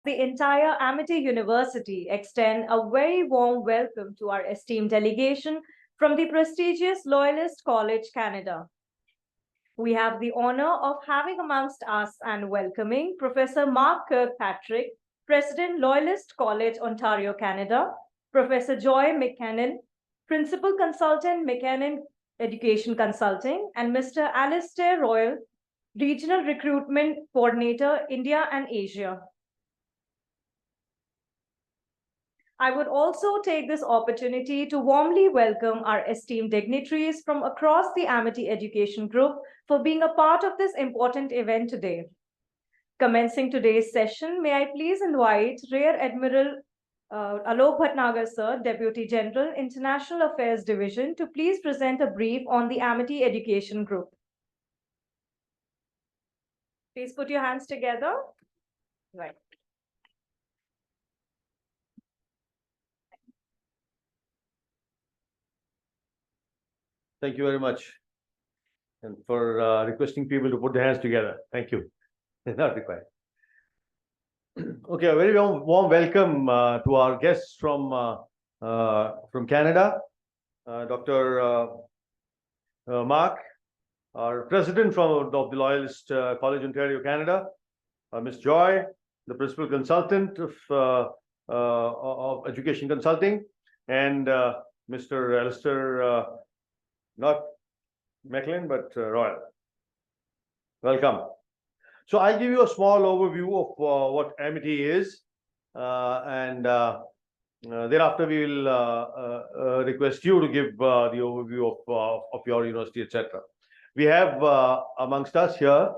The entire Amity University extend a very warm welcome to our esteemed delegation from the prestigious Loyalist College, Canada. We have the honor of having amongst us and welcoming Professor Mark Kirkpatrick, President, Loyalist College, Ontario, Canada, Professor Joy McKinnon, Principal Consultant, McKinnon Education Consulting, and Mr. Alistair Royal, Regional Recruitment Coordinator, India and Asia. I would also take this opportunity to warmly welcome our esteemed dignitaries from across the Amity Education Group for being a part of this important event today. Commencing today's session, may I please invite Rear Admiral Alok Bhatnagar, Sir, Deputy General, International Affairs Division, to please present a brief on the Amity Education Group. Please put your hands together. Right. Thank you very much. And for requesting people to put their hands together. Thank you. Not required. Okay, a very warm welcome to our guests from Canada, Dr. Mark, our president of the Loyalist College, Ontario, Canada, Ms. Joy, the principal consultant of education consulting, and Mr. Alistair, not McLean, but Royal. Welcome. So I'll give you a small overview of what Amity is, and thereafter we will request you to give the overview of your university, etc. We have amongst us here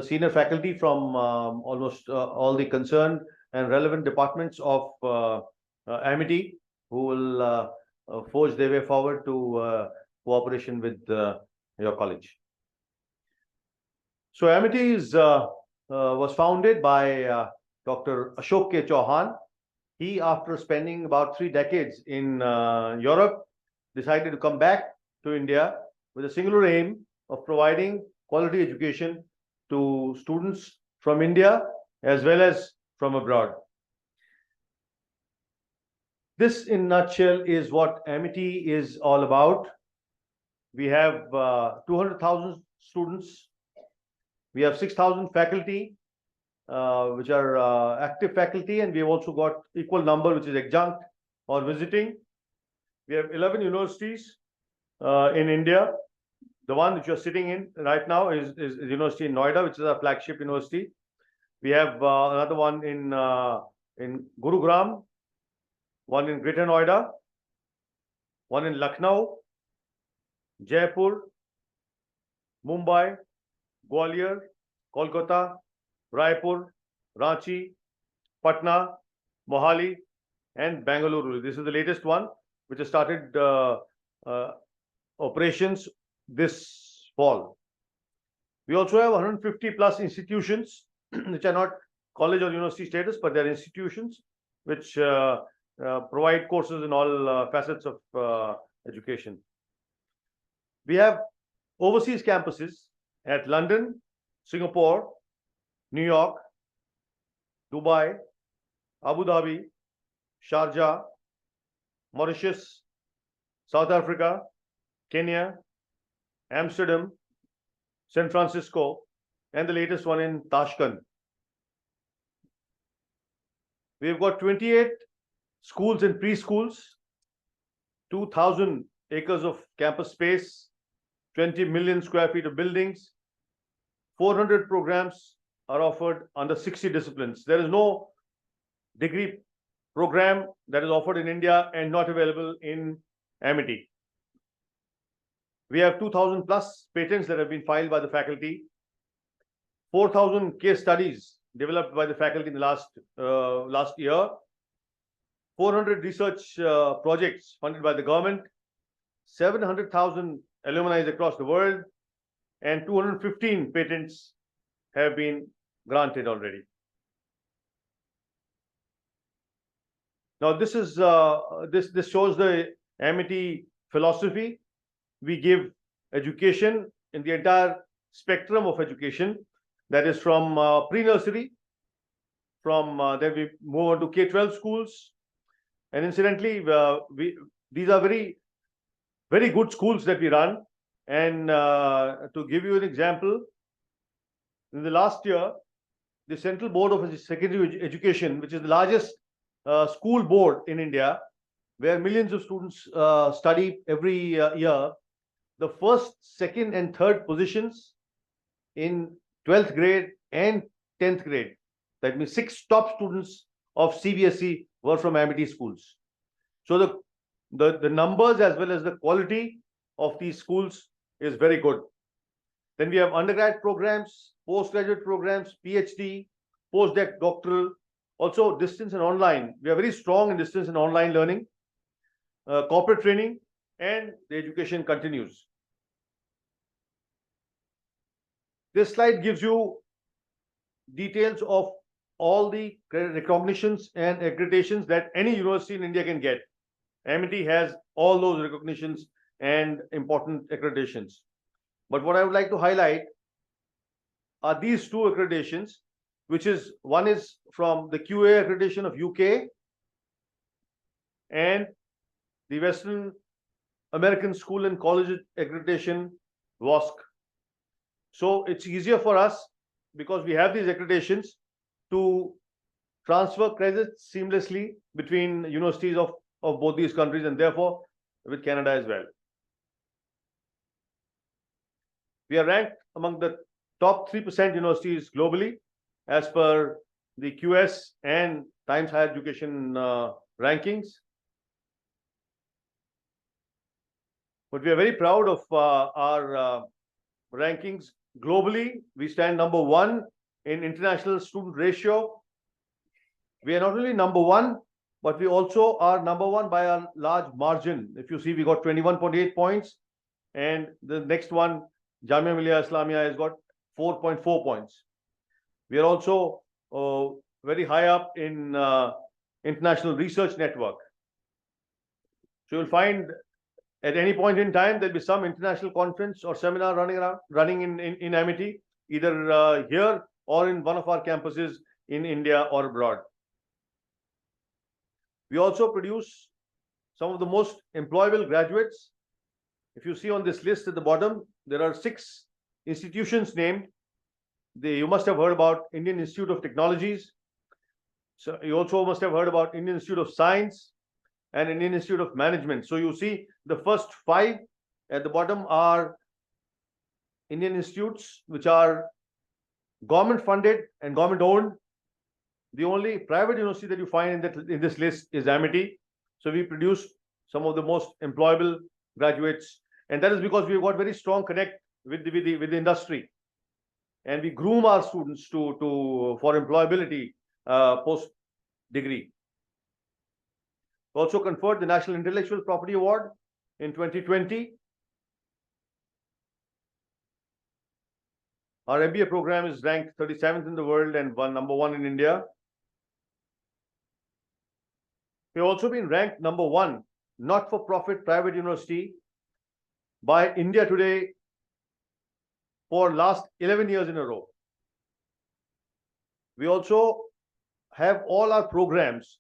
senior faculty from almost all the concerned and relevant departments of Amity, who will forge their way forward to cooperation with your college. So Amity was founded by Dr. Ashok K. Chauhan. He, after spending about 3 decades in Europe, decided to come back to India with a singular aim of providing quality education to students from India as well as from abroad. This, in a nutshell, is what Amity is all about. We have 200,000 students. We have 6,000 faculty, which are active faculty, and we have also got equal number, which is adjunct or visiting. We have 11 universities in India. The one which you're sitting in right now is University in Noida, which is our flagship university. We have another one in Gurugram, one in Greater Noida, one in Lucknow, Jaipur, Mumbai, Gwalior, Kolkata, Raipur, Ranchi, Patna, Mohali, and Bangalore. This is the latest one, which has started operations this fall. We also have 150 plus institutions, which are not college or university status, but they're institutions which provide courses in all facets of education. We have overseas campuses at London, Singapore, New York, Dubai, Abu Dhabi, Sharjah, Mauritius, South Africa, Kenya, Amsterdam, San Francisco, and the latest one in Tashkent. We've got 28 schools and preschools, 2,000 acres of campus space, 20 million square feet of buildings, 400 programs are offered under 60 disciplines. There is no degree program that is offered in India and not available in Amity. We have 2,000 plus patents that have been filed by the faculty, 4,000 case studies developed by the faculty in the last year, 400 research projects funded by the government, 700,000 alumni across the world, and 215 patents have been granted already. Now, this is this shows the Amity philosophy. We give education in the entire spectrum of education, that is from pre-nursery, From then we move on to K-12 schools. And incidentally, these are very, very good schools that we run. And to give you an example, in the last year, the Central Board of Secondary Education, which is the largest school board in India, where millions of students study every year, the first, second, and third positions in 12th grade and 10th grade, that means 6 top students of CBSE were from Amity schools. So the numbers as well as the quality of these schools is very good. Then we have undergrad programs, postgraduate programs, PhD, postdoctoral, also distance and online. We are very strong in distance and online learning, corporate training, and the education continues. This slide gives you details of all the recognitions and accreditations that any university in India can get. Amity has all those recognitions and important accreditations. But what I would like to highlight are these 2 accreditations, which is one is from the QA accreditation of UK and the Western American School and College accreditation, WASC. So it's easier for us, because we have these accreditations, to transfer credits seamlessly between universities of both these countries, and therefore with Canada as well. We are ranked among the top 3% universities globally as per the QS and Times Higher Education rankings. But we are very proud of our rankings. Globally, we stand number 1 in international student ratio. We are not only number 1, but we also are number 1 by a large margin. If you see, we got 21.8 points, and the next one, Jamia Millia Islamia, has got 4.4 points. We are also very high up in international research network. So you'll find at any point in time there'll be some international conference or seminar running in Amity, either here or in one of our campuses in India or abroad. We also produce some of the most employable graduates. If you see on this list at the bottom, there are 6 institutions named. You must have heard about Indian Institute of Technologies. So you also must have heard about Indian Institute of Science and Indian Institute of Management. So you see the first 5 at the bottom are Indian institutes which are government funded and government owned. The only private university that you find in this list is Amity. So we produce some of the most employable graduates, and that is because we've got very strong connect with the industry, and we groom our students for employability post degree. Also conferred the National Intellectual Property Award in 2020. Our MBA program is ranked 37th in the world and number 1 in India. We've also been ranked number 1 not-for-profit private university by India Today for last 11 years in a row. We also have all our programs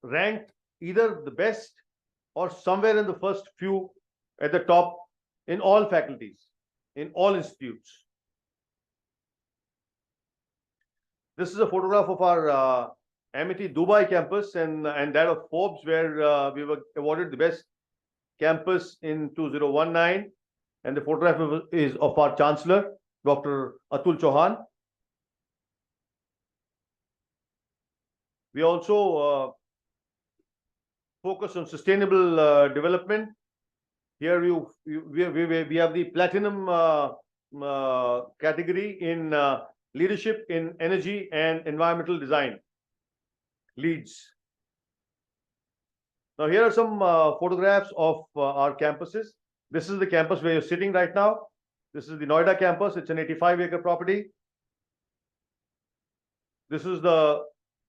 ranked either the best or somewhere in the first few at the top in all faculties, in all institutes. This is a photograph of our Amity Dubai campus and that of Forbes, where we were awarded the best campus in 2019. And the photograph is of our Chancellor, Dr. Atul Chauhan. We also focus on sustainable development. Here we have the platinum category in leadership in energy and environmental design, LEEDs. Now here are some photographs of our campuses. This is the campus where you're sitting right now. This is the Noida campus. It's an 85-acre property. This is the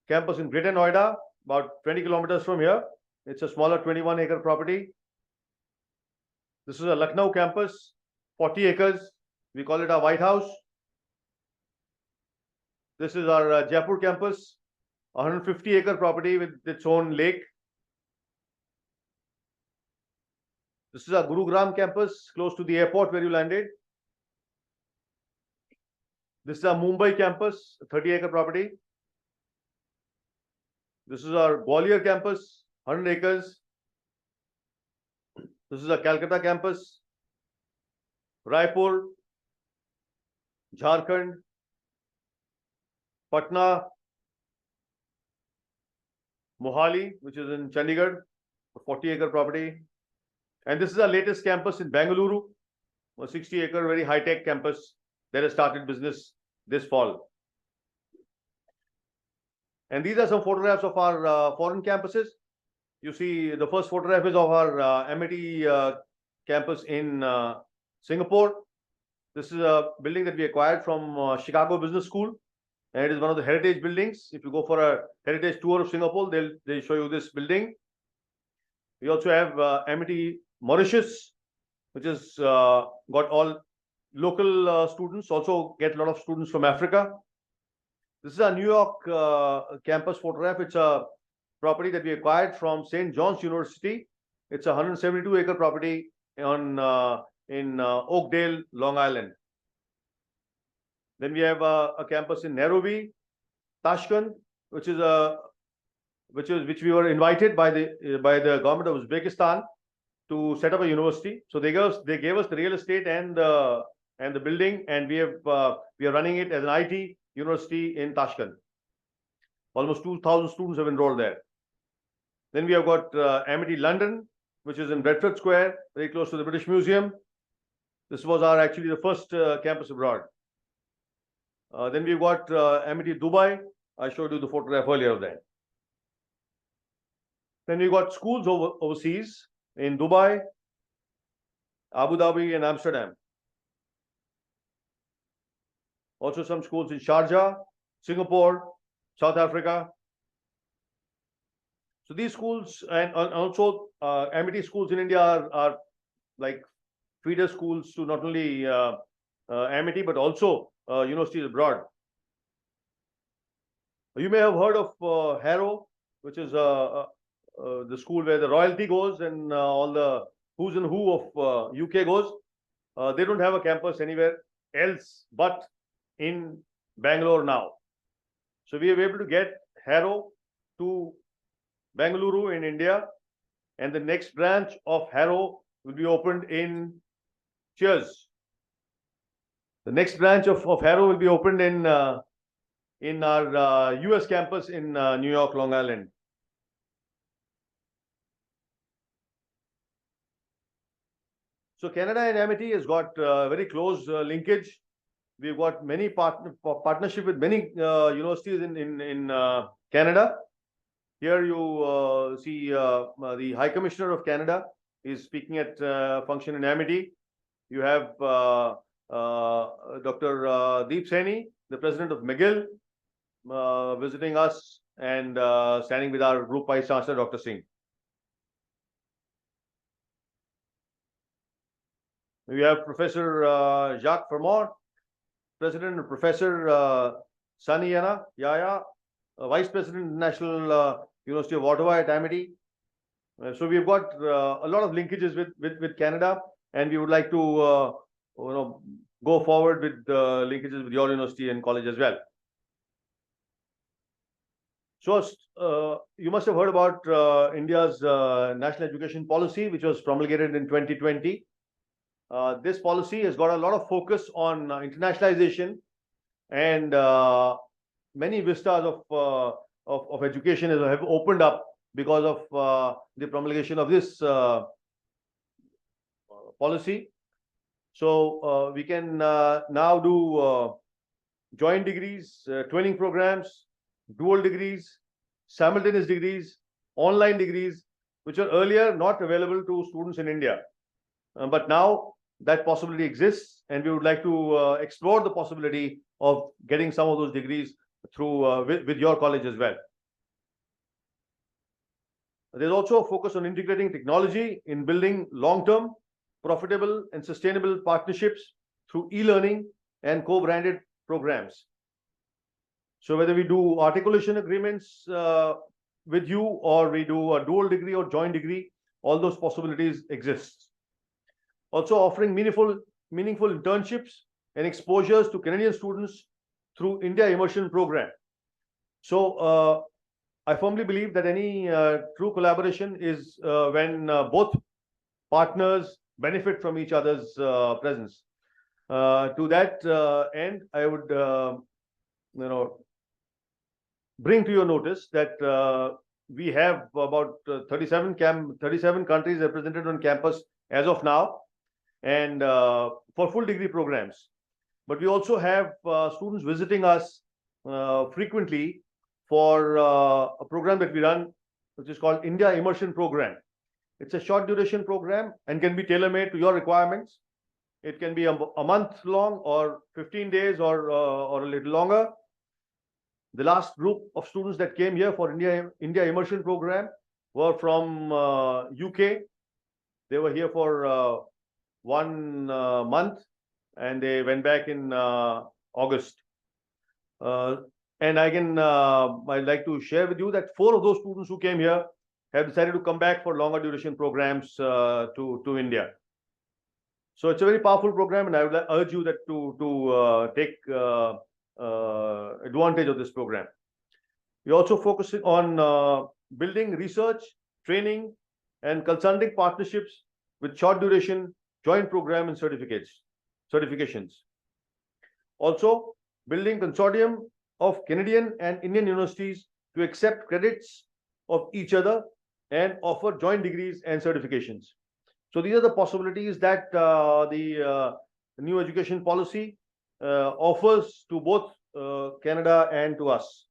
campus in Greater Noida, about 20 kilometers from here. It's a smaller 21-acre property. This is a Lucknow campus, 40 acres. We call it our White House. This is our Jaipur campus, 150-acre property with its own lake. This is our Gurugram campus, close to the airport where you landed. This is our Mumbai campus, 30-acre property. This is our Gwalior campus, 100 acres. This is our Calcutta campus, Raipur, Jharkhand, Patna, Mohali, which is in Chandigarh, a 40-acre property. And this is our latest campus in Bengaluru, a 60-acre, very high-tech campus that has started business this fall. And these are some photographs of our foreign campuses. You see, the first photograph is of our MIT campus in Singapore. This is a building that we acquired from Chicago Business School, and it is one of the heritage buildings. If you go for a heritage tour of Singapore, they'll show you this building. We also have MIT Mauritius, which has got all local students, also get a lot of students from Africa. This is our New York campus photograph. It's a property that we acquired from St. John's University. It's a 172-acre property in Oakdale, Long Island. Then we have a campus in Nairobi, Tashkent, which we were invited by the government of Uzbekistan to set up a university. So they gave us the real estate and the building, and we are running it as an IT university in Tashkent. Almost 2,000 students have enrolled there. Then we have got MIT London, which is in Bedford Square, very close to the British Museum. This was actually the first campus abroad. Then we've got MIT Dubai. I showed you the photograph earlier of that. Then we got schools overseas in Dubai, Abu Dhabi, and Amsterdam. Also some schools in Sharjah, Singapore, South Africa. So these schools and also MIT schools in India are like feeder schools to not only MIT but also universities abroad. You may have heard of Harrow, which is the school where the royalty goes and all the who's and who of UK goes. They don't have a campus anywhere else but in Bangalore now. So we are able to get Harrow to Bengaluru in India, and the next branch of Harrow will be opened in Cheers. The next branch of Harrow will be opened in our US campus in New York, Long Island. So Canada and MIT has got very close linkage. We've got many partnership with many universities in Canada. Here you see the High Commissioner of Canada is speaking at function in MIT. You have Dr. Deep Saini, the president of McGill, visiting us and standing with our Group Vice Chancellor, Dr. Singh. We have Professor Jacques Fermont, President, and Professor Sani Yaya, Vice President, National University of Ottawa at MIT. So we've got a lot of linkages with Canada, and we would like to go forward with linkages with your university and college as well. So you must have heard about India's national education policy, which was promulgated in 2020. This policy has got a lot of focus on internationalization, and many vistas of education have opened up because of the promulgation of this policy. So we can now do joint degrees, training programs, dual degrees, simultaneous degrees, online degrees, which are earlier not available to students in India. But now that possibility exists, and we would like to explore the possibility of getting some of those degrees through with your college as well. There's also a focus on integrating technology in building long-term, profitable, and sustainable partnerships through e-learning and co-branded programs. So whether we do articulation agreements with you, or we do a dual degree or joint degree, all those possibilities exist. Also offering meaningful internships and exposures to Canadian students through India Immersion Program. So I firmly believe that any true collaboration is when both partners benefit from each other's presence. To that end, I would bring to your notice that we have about 37 countries represented on campus as of now, and for full degree programs. But we also have students visiting us frequently for a program that we run, which is called India Immersion Program. It's a short duration program and can be tailor-made to your requirements. It can be a month long, or 15 days, or a little longer. The last group of students that came here for India Immersion Program were from UK. They were here for 1 month, and they went back in August. And I'd like to share with you that 4 of those students who came here have decided to come back for longer duration programs to India. So it's a very powerful program, and I would urge you that to take advantage of this program. We also focus on building research, training, and consulting partnerships with short duration joint program and certifications. Also, building consortium of Canadian and Indian universities to accept credits of each other and offer joint degrees and certifications. So these are the possibilities that the new education policy offers to both Canada and to us.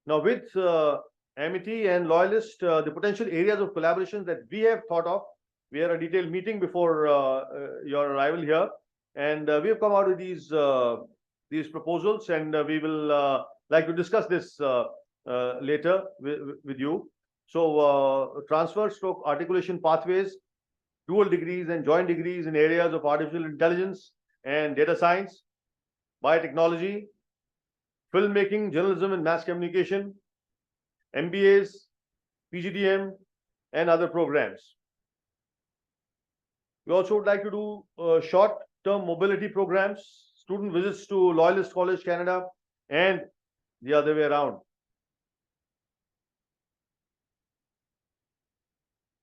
Now, with Amity and Loyalist, the potential areas of collaboration that we have thought of, we had a detailed meeting before your arrival here, and we have come out with these proposals, and we will like to discuss this later with you. So transfer stroke articulation pathways, dual degrees and joint degrees in areas of artificial intelligence and data science, biotechnology, filmmaking, journalism and mass communication, MBAs, PGDM, and other programs. We also would like to do short-term mobility programs, student visits to Loyalist College Canada, and the other way around.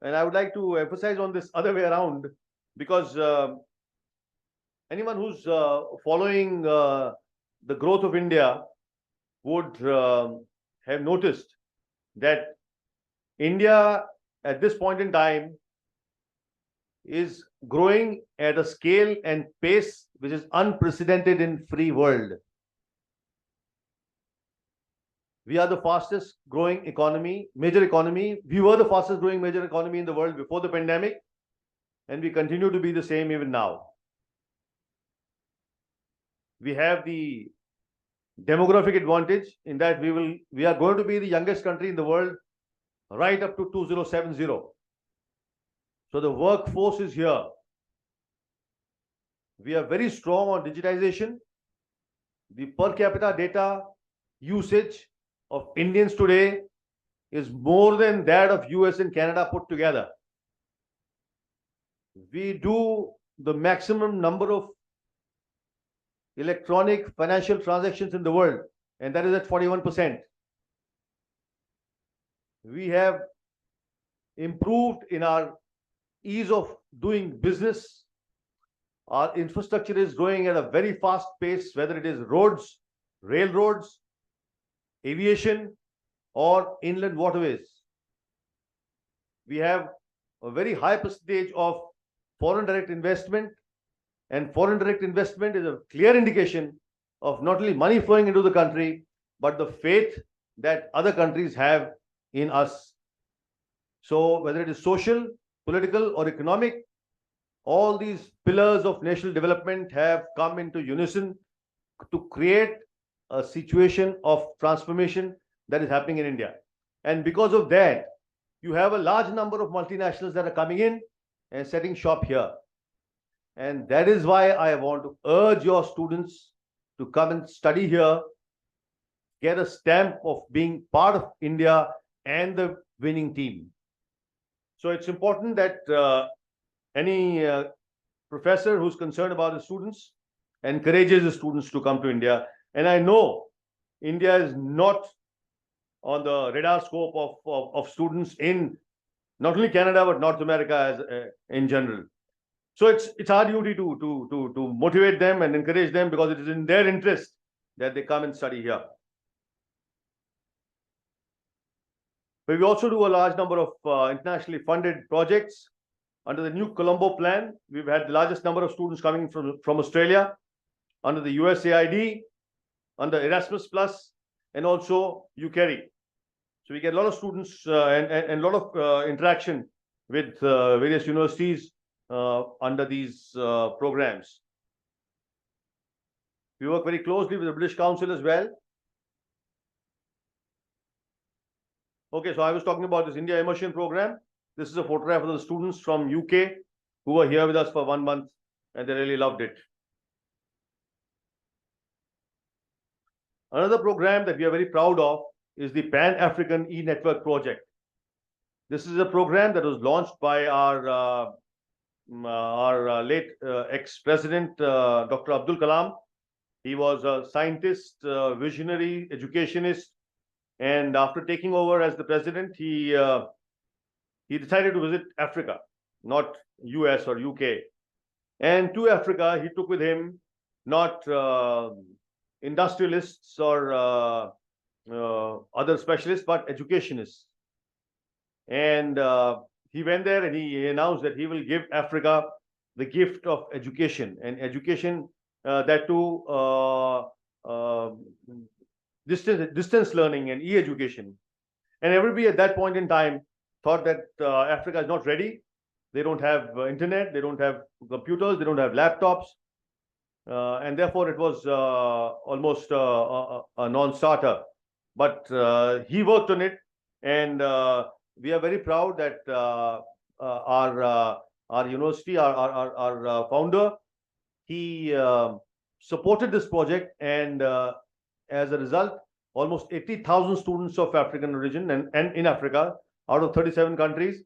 And I would like to emphasize on this other way around, because anyone who's following the growth of India would have noticed that India at this point in time is growing at a scale and pace which is unprecedented in free world. We are the fastest growing economy, major economy. We were the fastest growing major economy in the world before the pandemic, and we continue to be the same even now. We have the demographic advantage in that we are going to be the youngest country in the world right up to 2070. So the workforce is here. We are very strong on digitization. The per capita data usage of Indians today is more than that of US and Canada put together. We do the maximum number of electronic financial transactions in the world, and that is at 41%. We have improved in our ease of doing business. Our infrastructure is growing at a very fast pace, whether it is roads, railroads, aviation, or inland waterways. We have a very high percentage of foreign direct investment, and foreign direct investment is a clear indication of not only money flowing into the country, but the faith that other countries have in us. So whether it is social, political, or economic, all these pillars of national development have come into unison to create a situation of transformation that is happening in India. And because of that, you have a large number of multinationals that are coming in and setting shop here. And that is why I want to urge your students to come and study here, get a stamp of being part of India and the winning team. So it's important that any professor who's concerned about the students encourages the students to come to India. And I know India is not on the radar scope of students in not only Canada, but North America as in general. So it's our duty to motivate them and encourage them, because it is in their interest that they come and study here. But we also do a large number of internationally funded projects. Under the new Colombo plan, we've had the largest number of students coming from Australia, under the USAID, under Erasmus Plus, and also UCARI. So we get a lot of students and a lot of interaction with various universities under these programs. We work very closely with the British Council as well. Okay, so I was talking about this India Immersion Program. This is a photograph of the students from UK who were here with us for 1 month, and they really loved it. Another program that we are very proud of is the Pan-African E-Network Project. This is a program that was launched by our late ex-president, Dr. Abdul Kalam. He was a scientist, visionary, educationist, and after taking over as the president, he decided to visit Africa, not US or UK. And to Africa, he took with him not industrialists or other specialists, but educationists. And he went there and he announced that he will give Africa the gift of education, and education that too distance learning and e-education. And everybody at that point in time thought that Africa is not ready. They don't have internet, they don't have computers, they don't have laptops. And therefore it was almost a non-starter. But he worked on it, and we are very proud that our university, our founder, he supported this project, and as a result, almost 80,000 students of African origin and in Africa, out of 37 countries,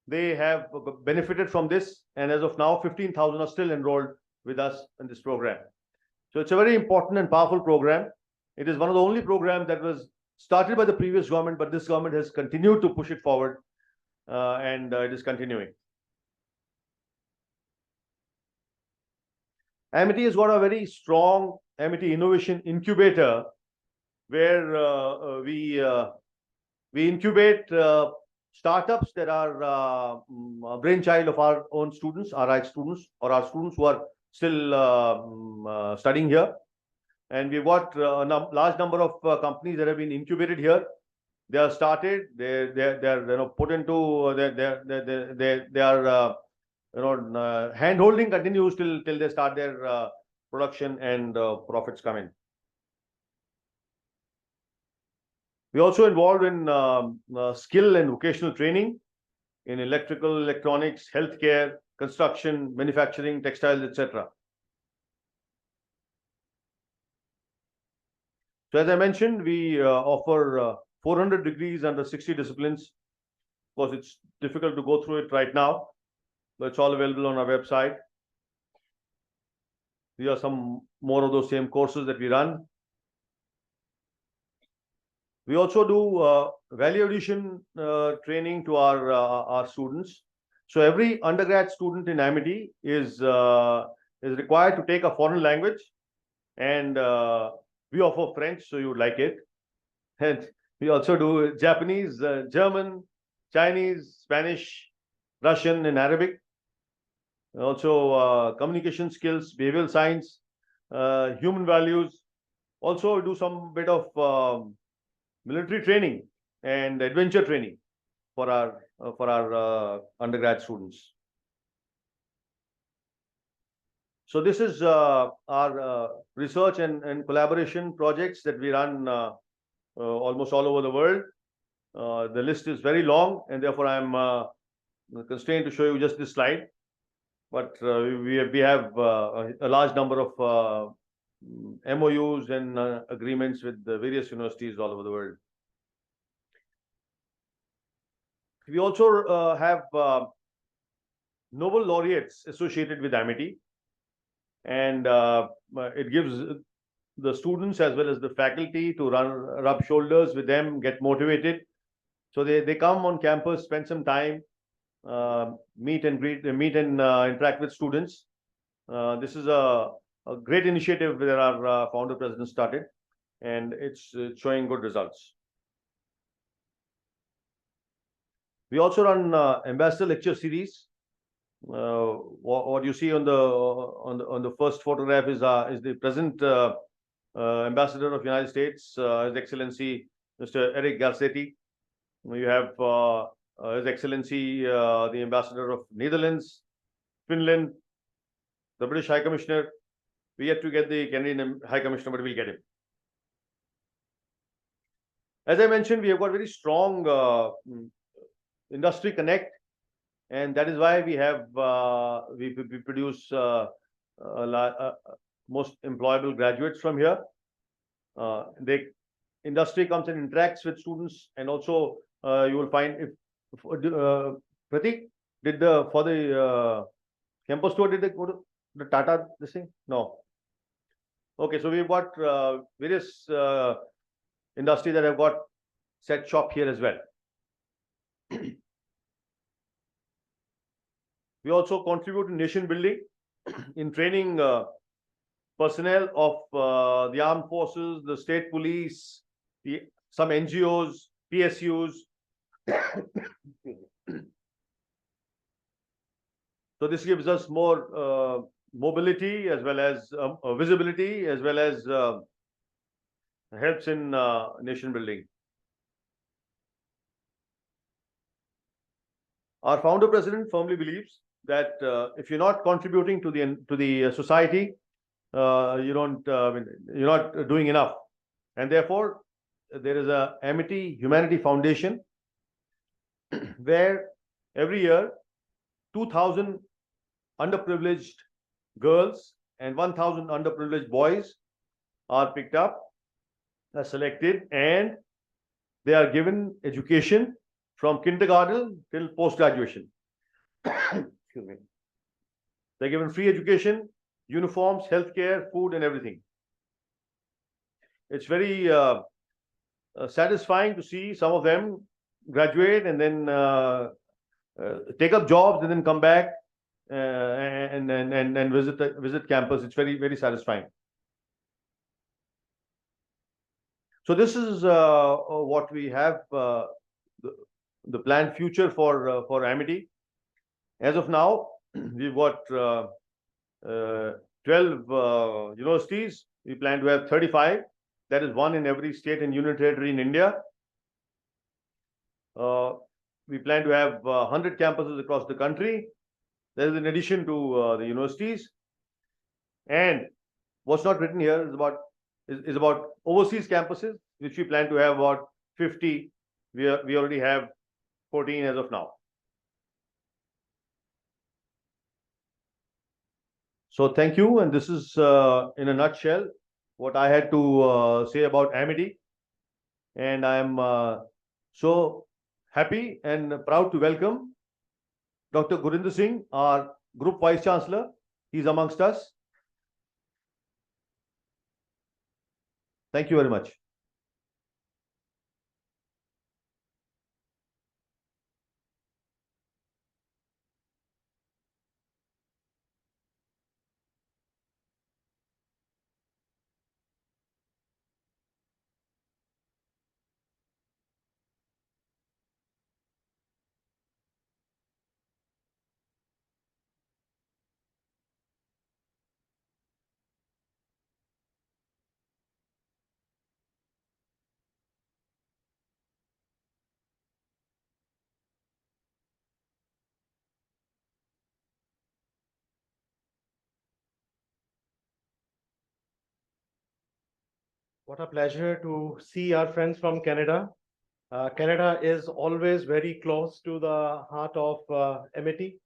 they have benefited from this, and as of now, 15,000 are still enrolled with us in this program. So it's a very important and powerful program. It is one of the only programs that was started by the previous government, but this government has continued to push it forward, and it is continuing. Amity has got a very strong Amity Innovation Incubator, where we incubate startups that are a brainchild of our own students, our students, or our students who are still studying here. And we've got a large number of companies that have been incubated here. They are started. They're put into. They are hand-holding continues till they start their production and profits come in. We're also involved in skill and vocational training in electrical, electronics, healthcare, construction, manufacturing, textiles, etc. So as I mentioned, we offer 400 degrees under 60 disciplines. Of course, it's difficult to go through it right now, but it's all available on our website. These are some more of those same courses that we run. We also do value addition training to our students. So every undergrad student in Amity is required to take a foreign language, and we offer French, so you would like it. And we also do Japanese, German, Chinese, Spanish, Russian, and Arabic. Also communication skills, behavioral science, human values. Also do some bit of military training and adventure training for our undergrad students. So this is our research and collaboration projects that we run almost all over the world. The list is very long, and therefore I'm constrained to show you just this slide. But we have a large number of MOUs and agreements with the various universities all over the world. We also have Nobel laureates associated with Amity, and it gives the students as well as the faculty to rub shoulders with them, get motivated. So they come on campus, spend some time, meet and interact with students. This is a great initiative that our founder president started, and it's showing good results. We also run ambassador lecture series. What you see on the first photograph is the present ambassador of United States, His Excellency Mr. Eric Garcetti. You have His Excellency the ambassador of Netherlands, Finland, the British High Commissioner. We yet to get the Canadian High Commissioner, but we'll get him. As I mentioned, we have got very strong industry connect, and that is why we have we produce most employable graduates from here. The industry comes and interacts with students, and also you will find if Pratik did for the campus tour, did they go to the Tata this thing? No. Okay, so we've got various industries that have got set shop here as well. We also contribute to nation building in training personnel of the armed forces, the state police, some NGOs, PSUs. So this gives us more mobility as well as visibility, as well as helps in nation building. Our founder president firmly believes that if you're not contributing to the society, you're not doing enough, and therefore there is a Amity Humanity Foundation where every year 2,000 underprivileged girls and 1,000 underprivileged boys are picked up, are selected, and they are given education from kindergarten till post-graduation. Excuse me. They're given free education, uniforms, healthcare, food, and everything. It's very satisfying to see some of them graduate and then take up jobs and then come back and visit campus. It's very, very satisfying. So this is what we have, the planned future for Amity. As of now, we've got 12 universities. We plan to have 35. That is one in every state and union territory in India. We plan to have 100 campuses across the country. That is in addition to the universities. And what's not written here is about overseas campuses, which we plan to have about 50. We already have 14 as of now. So thank you, and this is in a nutshell what I had to say about Amity. And I am so happy and proud to welcome Dr. Gurinder Singh, our Group Vice Chancellor. He's amongst us. Thank you very much. What a pleasure to see our friends from Canada. Canada is always very close to the heart of Amity.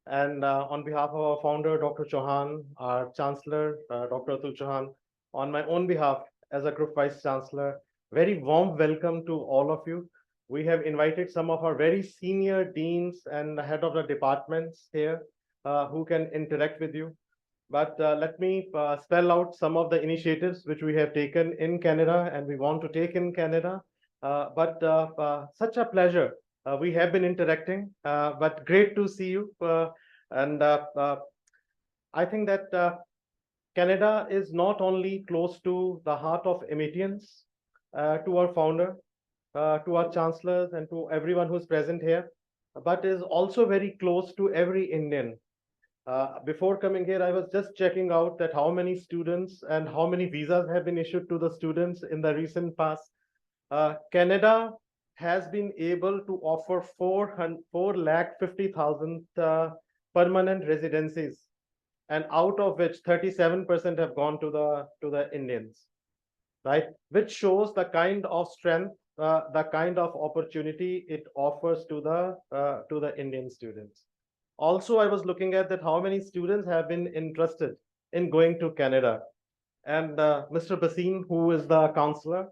And on behalf of our founder, Dr. Chauhan, our chancellor, Dr. Atul Chauhan, on my own behalf, as a Group Vice Chancellor, very warm welcome to all of you. We have invited some of our very senior deans and head of the departments here who can interact with you. But let me spell out some of the initiatives which we have taken in Canada and we want to take in Canada. Such a pleasure. We have been interacting, but great to see you. And I think that Canada is not only close to the heart of Emetians, to our founder, to our chancellors, and to everyone who's present here, but is also very close to every Indian. Before coming here, I was just checking out that how many students and how many visas have been issued to the students in the recent past. Canada has been able to offer 450,000 permanent residencies, and out of which 37% have gone to the Indians, right? Which shows the kind of strength, the kind of opportunity it offers to the Indian students. Also, I was looking at that how many students have been interested in going to Canada. And Mr. Basin, who is the counselor,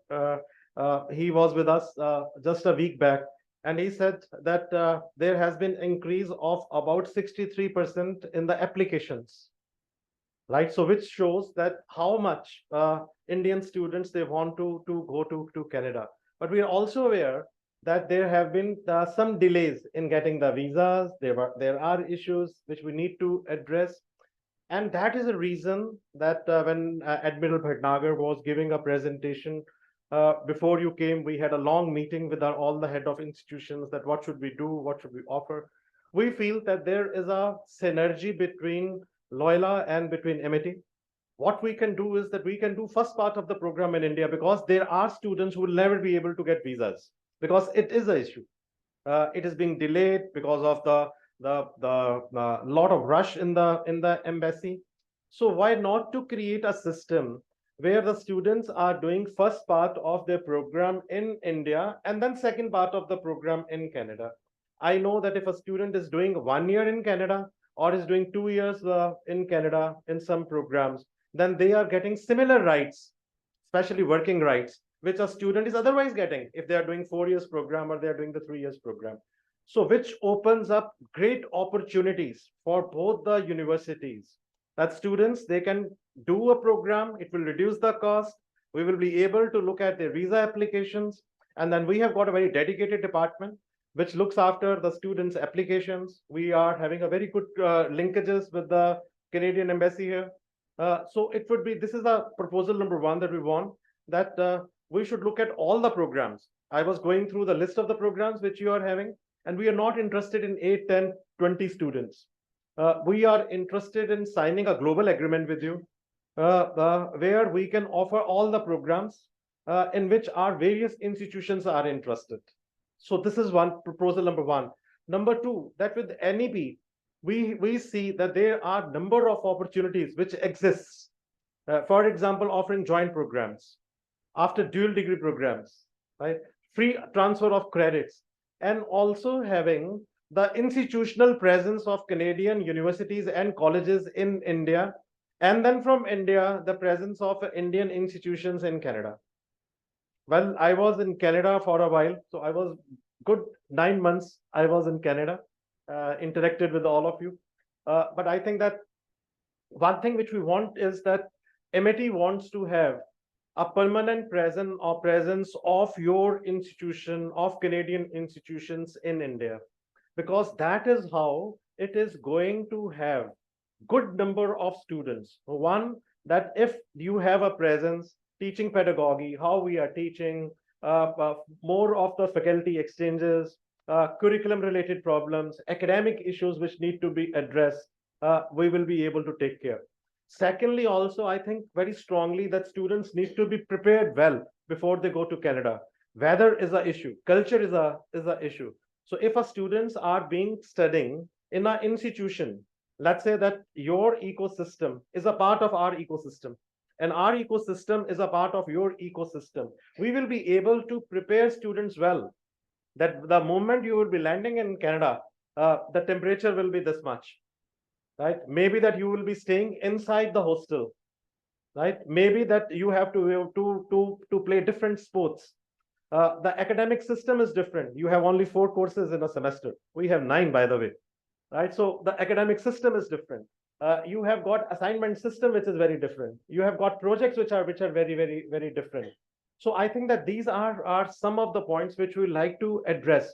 he was with us just a week back, and he said that there has been increase of about 63% in the applications, right? So which shows that how much Indian students they want to go to Canada. But we are also aware that there have been some delays in getting the visas. There are issues which we need to address. And that is a reason that when Admiral Bhatnagar was giving a presentation, before you came, we had a long meeting with all the head of institutions that what should we do, what should we offer. We feel that there is a synergy between Loyola and between Amity. What we can do is that we can do first part of the program in India because there are students who will never be able to get visas because it is an issue. It is being delayed because of the lot of rush in the embassy. So why not to create a system where the students are doing first part of their program in India and then second part of the program in Canada. I know that if a student is doing 1 year in Canada or is doing 2 years in Canada in some programs, then they are getting similar rights, especially working rights, which a student is otherwise getting if they are doing 4 years program or they are doing the 3 years program. So which opens up great opportunities for both the universities that students, they can do a program, it will reduce the cost. We will be able to look at their visa applications. And then we have got a very dedicated department which looks after the students' applications. We are having a very good linkages with the Canadian embassy here. So it would be, this is the proposal number 1 that we want, that we should look at all the programs. I was going through the list of the programs which you are having, and we are not interested in 8, 10, 20 students. We are interested in signing a global agreement with you, where we can offer all the programs in which our various institutions are interested. So this is one proposal number 1. Number 2, that with NEP, we see that there are number of opportunities which exists. For example, offering joint programs, after dual degree programs, right? Free transfer of credits, and also having the institutional presence of Canadian universities and colleges in India, and then from India, the presence of Indian institutions in Canada. Well, I was in Canada for a while, so I was good 9 months. I was in Canada, interacted with all of you. But I think that one thing which we want is that MIT wants to have a permanent presence of your institution, of Canadian institutions in India, because that is how it is going to have good number of students. One, that if you have a presence, teaching pedagogy, how we are teaching, more of the faculty exchanges, curriculum related problems, academic issues which need to be addressed, we will be able to take care. Secondly, also, I think very strongly that students need to be prepared well before they go to Canada. Weather is an issue, culture is a issue. So if our students are being studying in an institution, let's say that your ecosystem is a part of our ecosystem, and our ecosystem is a part of your ecosystem, we will be able to prepare students well, that the moment you will be landing in Canada, the temperature will be this much, right? Maybe that you will be staying inside the hostel, right? Maybe that you have to play different sports. The academic system is different. You have only 4 courses in a semester. We have 9, by the way, right? So the academic system is different. You have got assignment system, which is very different. You have got projects which are very different. So I think that these are some of the points which we like to address.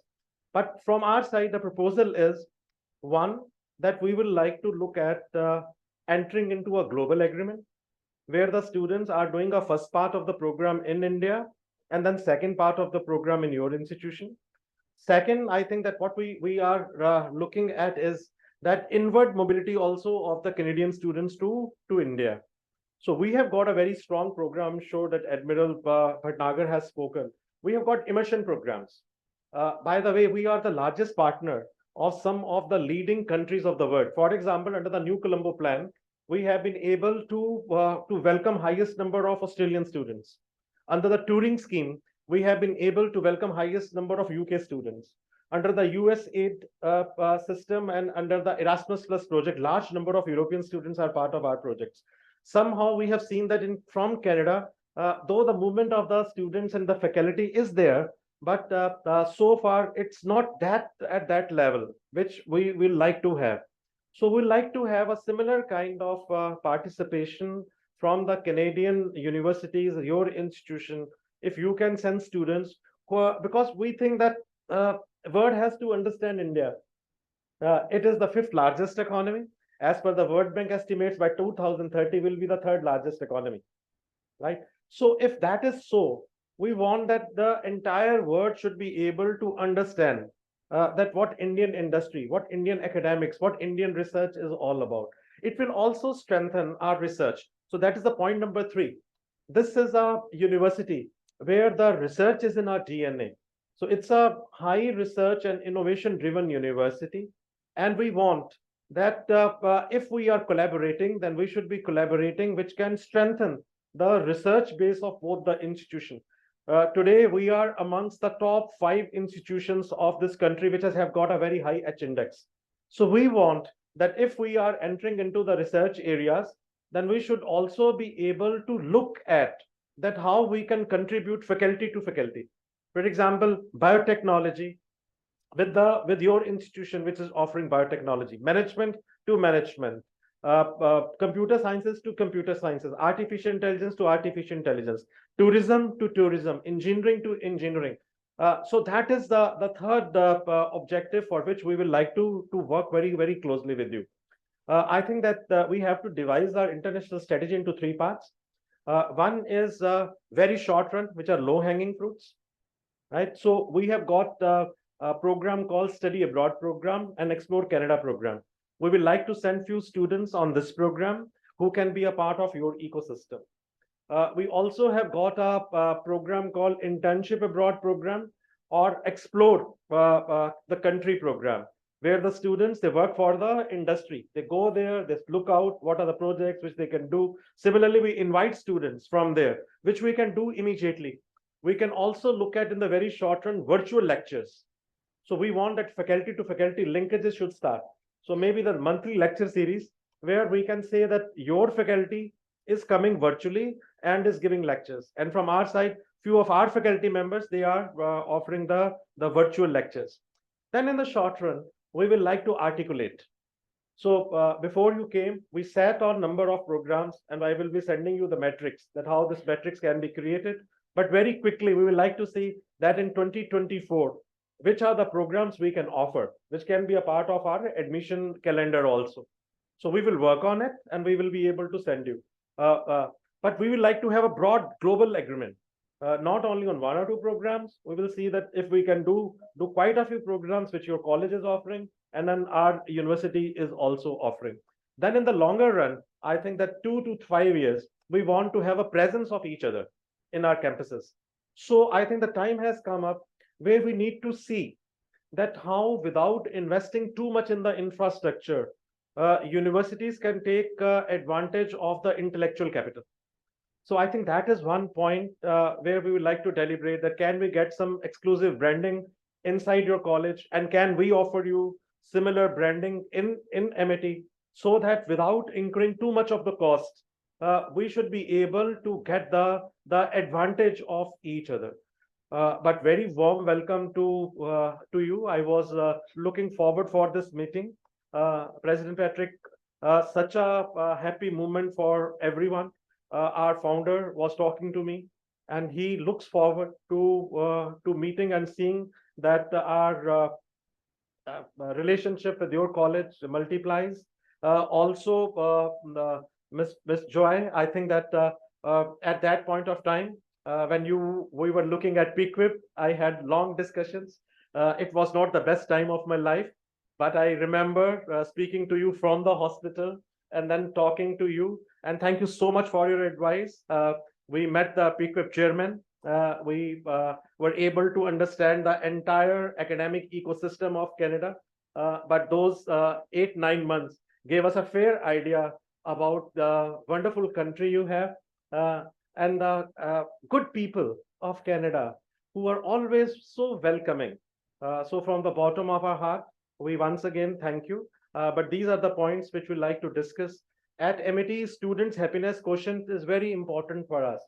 But from our side, the proposal is one, that we will like to look at entering into a global agreement where the students are doing a first part of the program in India and then second part of the program in your institution. Second, I think that what we are looking at is that inward mobility also of the Canadian students to India. So we have got a very strong program. I'm sure that Admiral Bhatnagar has spoken. We have got immersion programs. By the way, we are the largest partner of some of the leading countries of the world. For example, under the New Colombo Plan, we have been able to welcome highest number of Australian students. Under the Turing scheme, we have been able to welcome highest number of UK students. Under the US aid system and under the Erasmus Plus project, large number of European students are part of our projects. Somehow we have seen that from Canada, though the movement of the students and the faculty is there, but so far it's not that at that level which we will like to have. So we like to have a similar kind of participation from the Canadian universities, your institution, if you can send students who are, because we think that world has to understand India. It is the 5th largest economy. As per the World Bank estimates, by 2030 will be the 3rd largest economy, right? So if that is so, we want that the entire world should be able to understand that what Indian industry, what Indian academics, what Indian research is all about. It will also strengthen our research. So that is the point number 3. This is a university where the research is in our DNA. So it's a high research and innovation driven university. And we want that if we are collaborating, then we should be collaborating which can strengthen the research base of both the institution. Today, we are amongst the top 5 institutions of this country which have got a very high H index. So we want that if we are entering into the research areas, then we should also be able to look at that how we can contribute faculty to faculty. For example, biotechnology, with your institution which is offering biotechnology, management to management, computer sciences to computer sciences, artificial intelligence to artificial intelligence, tourism to tourism, engineering to engineering. So that is the third objective for which we will like to work very closely with you. I think that we have to devise our international strategy into 3 parts. One is very short run, which are low hanging fruits, right? So we have got a program called Study Abroad Program and Explore Canada Program. We will like to send few students on this program who can be a part of your ecosystem. We also have got a program called Internship Abroad Program or Explore the Country Program, where the students, they work for the industry. They go there, they look out what are the projects which they can do. Similarly, we invite students from there, which we can do immediately. We can also look at in the very short run virtual lectures. So we want that faculty to faculty linkages should start. So maybe the monthly lecture series where we can say that your faculty is coming virtually and is giving lectures. And from our side, few of our faculty members, they are offering the virtual lectures. Then in the short run, we will like to articulate. So before you came, we sat on number of programs and I will be sending you the metrics that how this metrics can be created. But very quickly, we will like to see that in 2024, which are the programs we can offer, which can be a part of our admission calendar also. So we will work on it and we will be able to send you. But we will like to have a broad global agreement, not only on 1 or 2 programs. We will see that if we can do quite a few programs which your college is offering and then our university is also offering. Then in the longer run, I think that 2 to 5 years, we want to have a presence of each other in our campuses. So I think the time has come up where we need to see that how without investing too much in the infrastructure, universities can take advantage of the intellectual capital. So I think that is one point where we would like to deliberate that can we get some exclusive branding inside your college and can we offer you similar branding in MIT so that without incurring too much of the cost, we should be able to get the advantage of each other. But very warm welcome to you. I was looking forward for this meeting. President Patrick, such a happy moment for everyone. Our founder was talking to me, and he looks forward to meeting and seeing that our relationship with your college multiplies. Also, Miss Joy, I think that at that point of time, when we were looking at PQuip, I had long discussions. It was not the best time of my life, but I remember speaking to you from the hospital and then talking to you. And thank you so much for your advice. We met the PQuip chairman. We were able to understand the entire academic ecosystem of Canada. But those 8-9 months gave us a fair idea about the wonderful country you have and the good people of Canada who are always so welcoming. So from the bottom of our heart, we once again thank you. But these are the points which we like to discuss. At MIT, students' happiness quotient is very important for us.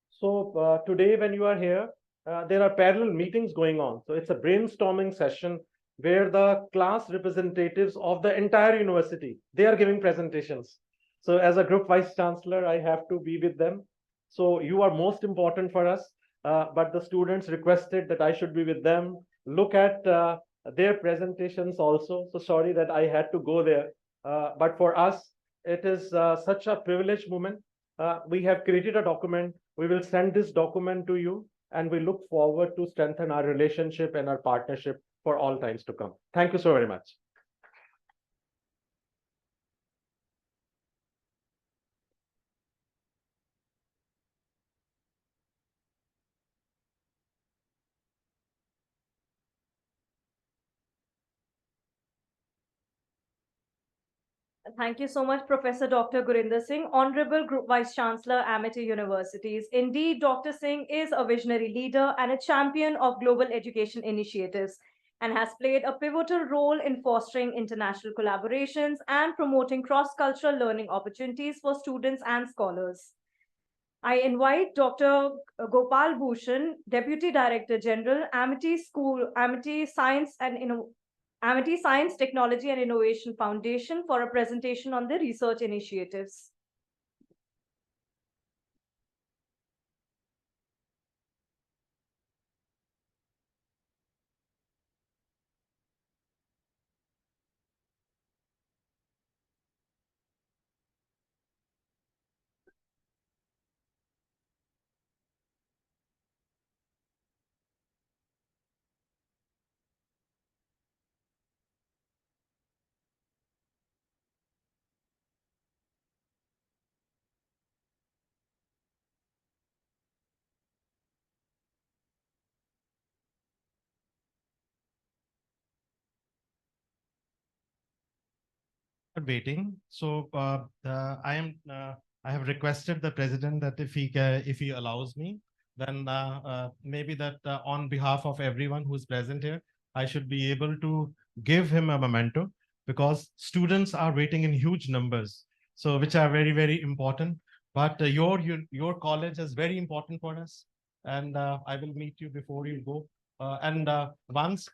So today, when you are here, there are parallel meetings going on. So it's a brainstorming session where the class representatives of the entire university, they are giving presentations. So as a group vice chancellor, I have to be with them. So you are most important for us, but the students requested that I should be with them, look at their presentations also. So sorry that I had to go there. But for us, it is such a privileged moment. We have created a document. We will send this document to you, and we look forward to strengthen our relationship and our partnership for all times to come. Thank you so very much. Thank you so much, Professor Dr. Gurinder Singh, Honorable Group Vice Chancellor, Amity Universities. Indeed, Dr. Singh is a visionary leader and a champion of global education initiatives and has played a pivotal role in fostering international collaborations and promoting cross-cultural learning opportunities for students and scholars. I invite Dr. Gopal Bhushan, Deputy Director General, Amity School, Amity Science and Amity Science, Technology and Innovation Foundation for a presentation on the research initiatives. Waiting. So I have requested the president that if he allows me, then maybe that on behalf of everyone who's present here, I should be able to give him a memento, because students are waiting in huge numbers, so which are very, very important. But your college is very important for us, and I will meet you before you go. And once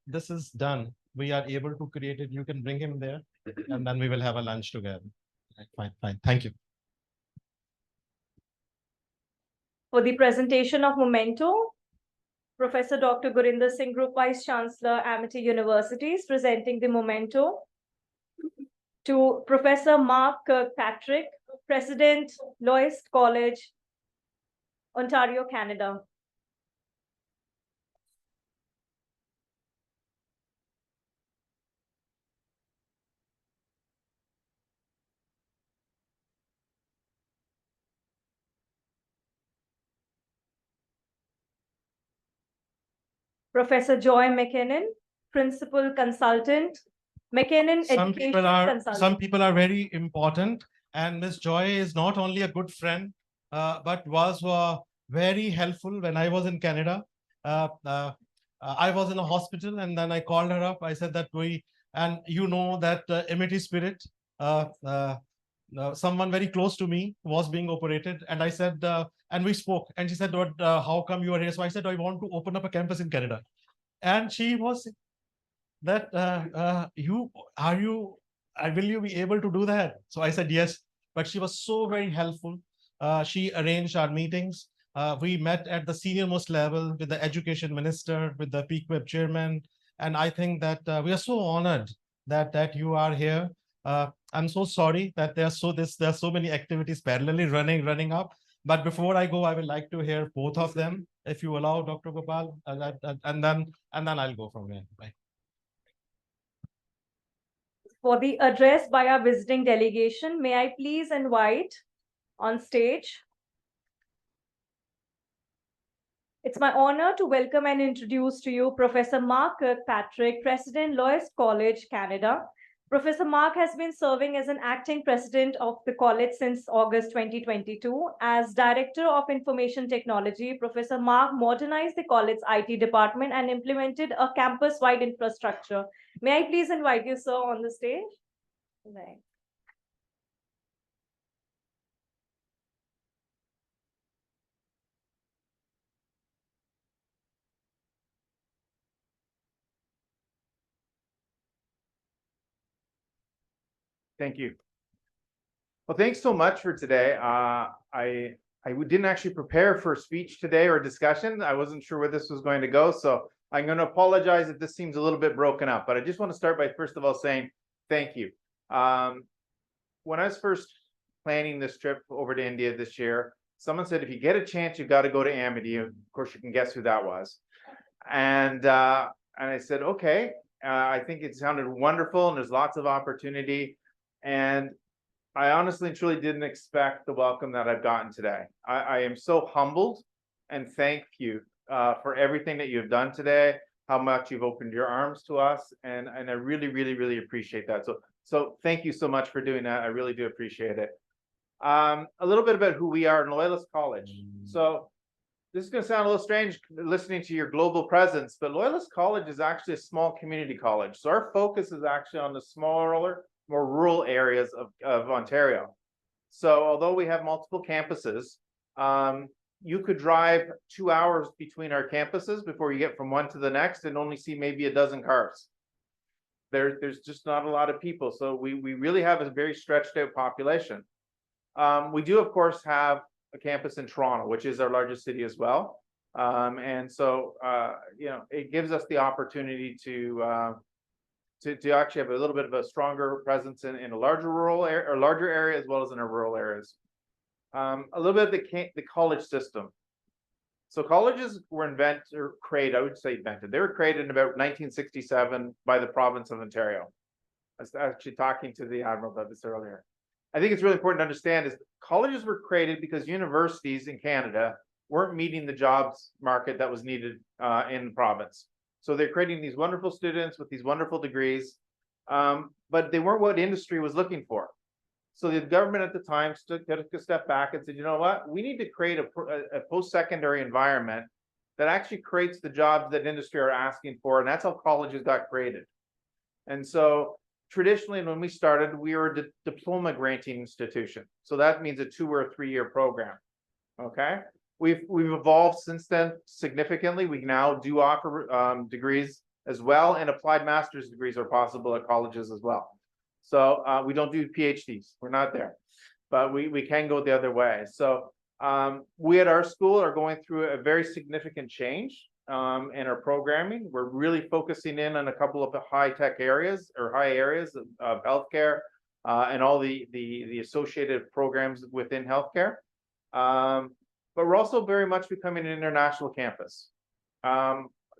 this is done, we are able to create it. You can bring him there, and then we will have a lunch together. Fine, fine. Thank you. For the presentation of Memento, Professor Dr. Gurinder Singh, Group Vice Chancellor, Amity Universities, presenting the Memento to Professor Mark Kirkpatrick, President, Loyalist College, Ontario, Canada. Professor Joy McKinnon, Principal Consultant, McKinnon Education Consultant. Some people are very important, and Miss Joy is not only a good friend, but was very helpful when I was in Canada. I was in a hospital, and then I called her up. I said that and you know that Amity spirit. someone very close to me was being operated, and I said, and we spoke, and she said, "What? How come you are here?" So I said, "I want to open up a campus in Canada," and she was that, "You are you? Will you be able to do that?" So I said, "Yes." But she was so very helpful. She arranged our meetings. We met at the senior most level with the education minister, with the PQEB chairman, and I think that we are so honored that you are here. I'm so sorry that there are so many activities parallelly running up. But before I go, I would like to hear both of them, if you allow, Dr. Gopal, and then I'll go from there. Bye. For the address by our visiting delegation, may I please invite on stage. It's my honor to welcome and introduce to you Professor Mark Kirkpatrick, President, Loyalist College, Canada. Professor Mark has been serving as an acting president of the college since August 2022. As Director of Information Technology, Professor Mark modernized the college's IT department and implemented a campus-wide infrastructure. May I please invite you, sir, on the stage? Right. Thank you. Well, thanks so much for today. I didn't actually prepare for a speech today or discussion. I wasn't sure where this was going to go, so I'm going to apologize if this seems a little bit broken up. But I just want to start by first of all saying thank you. When I was first planning this trip over to India this year, someone said, if you get a chance, you've got to go to Amity. Of course, you can guess who that was. And I said, okay. I think it sounded wonderful, and there's lots of opportunity. And I honestly and truly didn't expect the welcome that I've gotten today. I am so humbled and thank you for everything that you've done today, how much you've opened your arms to us, and I really, really, really appreciate that. So thank you so much for doing that. I really do appreciate it. A little bit about who we are in Loyalist College. So this is going to sound a little strange listening to your global presence, but Loyalist College is actually a small community college. So our focus is actually on the smaller, more rural areas of Ontario. So although we have multiple campuses, you could drive 2 hours between our campuses before you get from one to the next and only see maybe a dozen cars. There's just not a lot of people. So we really have a very stretched out population. We do, of course, have a campus in Toronto, which is our largest city as well. And so, it gives us the opportunity to actually have a little bit of a stronger presence in a larger rural area or larger area as well as in our rural areas. A little bit of the college system. So colleges were created, I would say invented. They were created in about 1967 by the province of Ontario. I was actually talking to the Admiral about this earlier. I think it's really important to understand is colleges were created because universities in Canada weren't meeting the jobs market that was needed in the province. So they're creating these wonderful students with these wonderful degrees, but they weren't what industry was looking for. So the government at the time took a step back and said, you know what, we need to create a post-secondary environment that actually creates the jobs that industry are asking for, and that's how colleges got created. And so traditionally, when we started, we were a diploma granting institution. So that means a 2 or 3 year program. Okay. We've evolved since then significantly. We now do offer degrees as well, and applied master's degrees are possible at colleges as well. So we don't do PhDs. We're not there, but we can go the other way. So we at our school are going through a very significant change in our programming. We're really focusing in on a couple of high-tech areas or high areas of healthcare and all the associated programs within healthcare. But we're also very much becoming an international campus.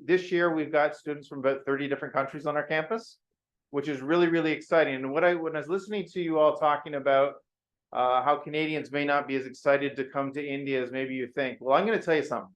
This year, we've got students from about 30 different countries on our campus, which is really, really exciting. And when I was listening to you all talking about how Canadians may not be as excited to come to India as maybe you think, well, I'm going to tell you something.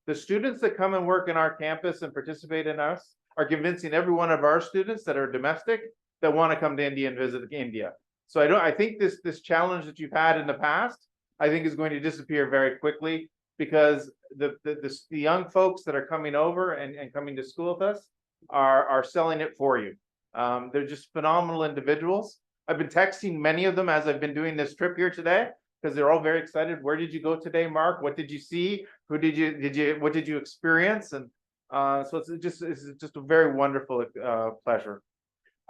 The students that come and work in our campus and participate in us are convincing every one of our students that are domestic that want to come to India and visit India. So I think this challenge that you've had in the past, I think is going to disappear very quickly, because the young folks that are coming over and coming to school with us are selling it for you. They're just phenomenal individuals. I've been texting many of them as I've been doing this trip here today, because they're all very excited. Where did you go today, Mark? What did you see? What did you experience? And so it's just a very wonderful pleasure.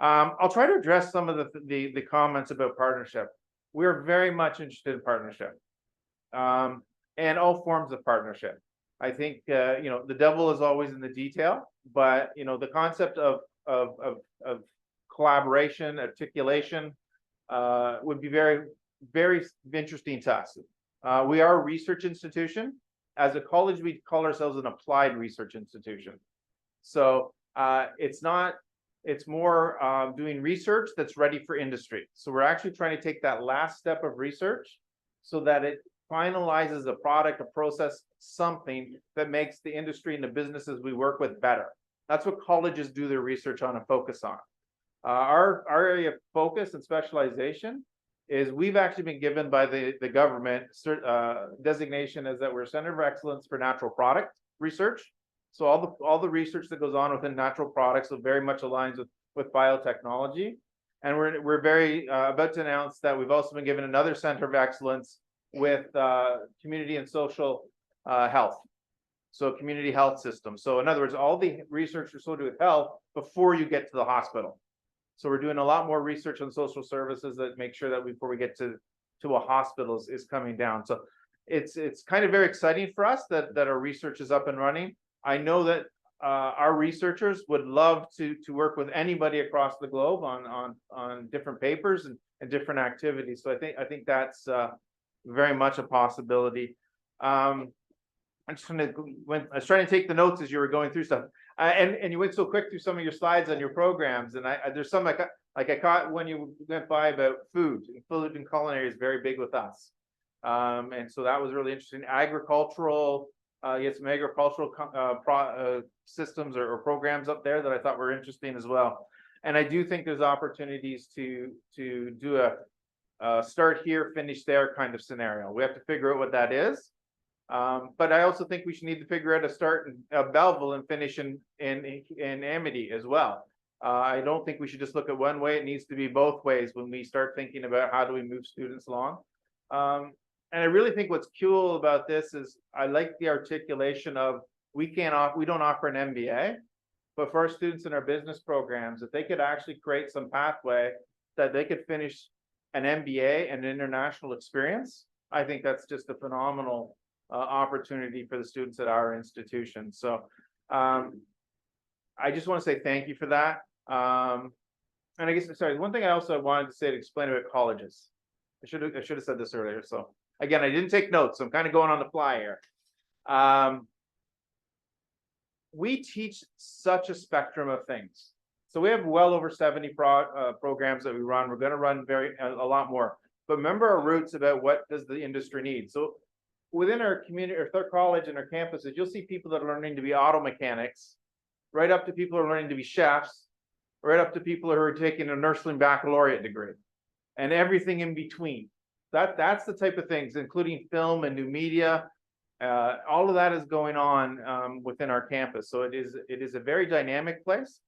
I'll try to address some of the comments about partnership. We're very much interested in partnership, and all forms of partnership. I think the devil is always in the detail, but the concept of collaboration, articulation would be very, very interesting to us. We are a research institution. As a college, we call ourselves an applied research institution. So it's more doing research that's ready for industry. So we're actually trying to take that last step of research so that it finalizes a product, a process, something that makes the industry and the businesses we work with better. That's what colleges do their research on and focus on. Our area of focus and specialization is we've actually been given by the government designation as that we're a Center of Excellence for Natural Product Research. So all the research that goes on within natural products so very much aligns with biotechnology. And we're very about to announce that we've also been given another Center of Excellence with community and social health. So community health system. So in other words, all the research associated with health before you get to the hospital. So we're doing a lot more research on social services that make sure that before we get to a hospital is coming down. So it's kind of very exciting for us that our research is up and running. I know that our researchers would love to work with anybody across the globe on different papers and different activities. So I think that's very much a possibility. I was trying to take the notes as you were going through stuff, and you went so quick through some of your slides on your programs, and there's some like I caught when you went by about food. Food and culinary is very big with us, and so that was really interesting. Agricultural, you had some agricultural systems or programs up there that I thought were interesting as well. And I do think there's opportunities to do a start here, finish there kind of scenario. We have to figure out what that is. But I also think we should need to figure out a start in Belleville and finish in Amity as well. I don't think we should just look at one way. It needs to be both ways when we start thinking about how do we move students along. And I really think what's cool about this is I like the articulation of we don't offer an MBA, but for our students in our business programs, if they could actually create some pathway that they could finish an MBA and international experience, I think that's just a phenomenal opportunity for the students at our institution. So I just want to say thank you for that. And I guess, sorry, one thing I also wanted to say to explain about colleges. I should have said this earlier. So again, I didn't take notes, so I'm kind of going on the fly here. We teach such a spectrum of things. So we have well over 70 programs that we run. We're going to run a lot more. But remember our roots about what does the industry need. So within our community, or our college and our campuses, you'll see people that are learning to be auto mechanics, right up to people who are learning to be chefs, right up to people who are taking a nursing baccalaureate degree, and everything in between. That's the type of things, including film and new media. All of that is going on within our campus. So it is a very dynamic place.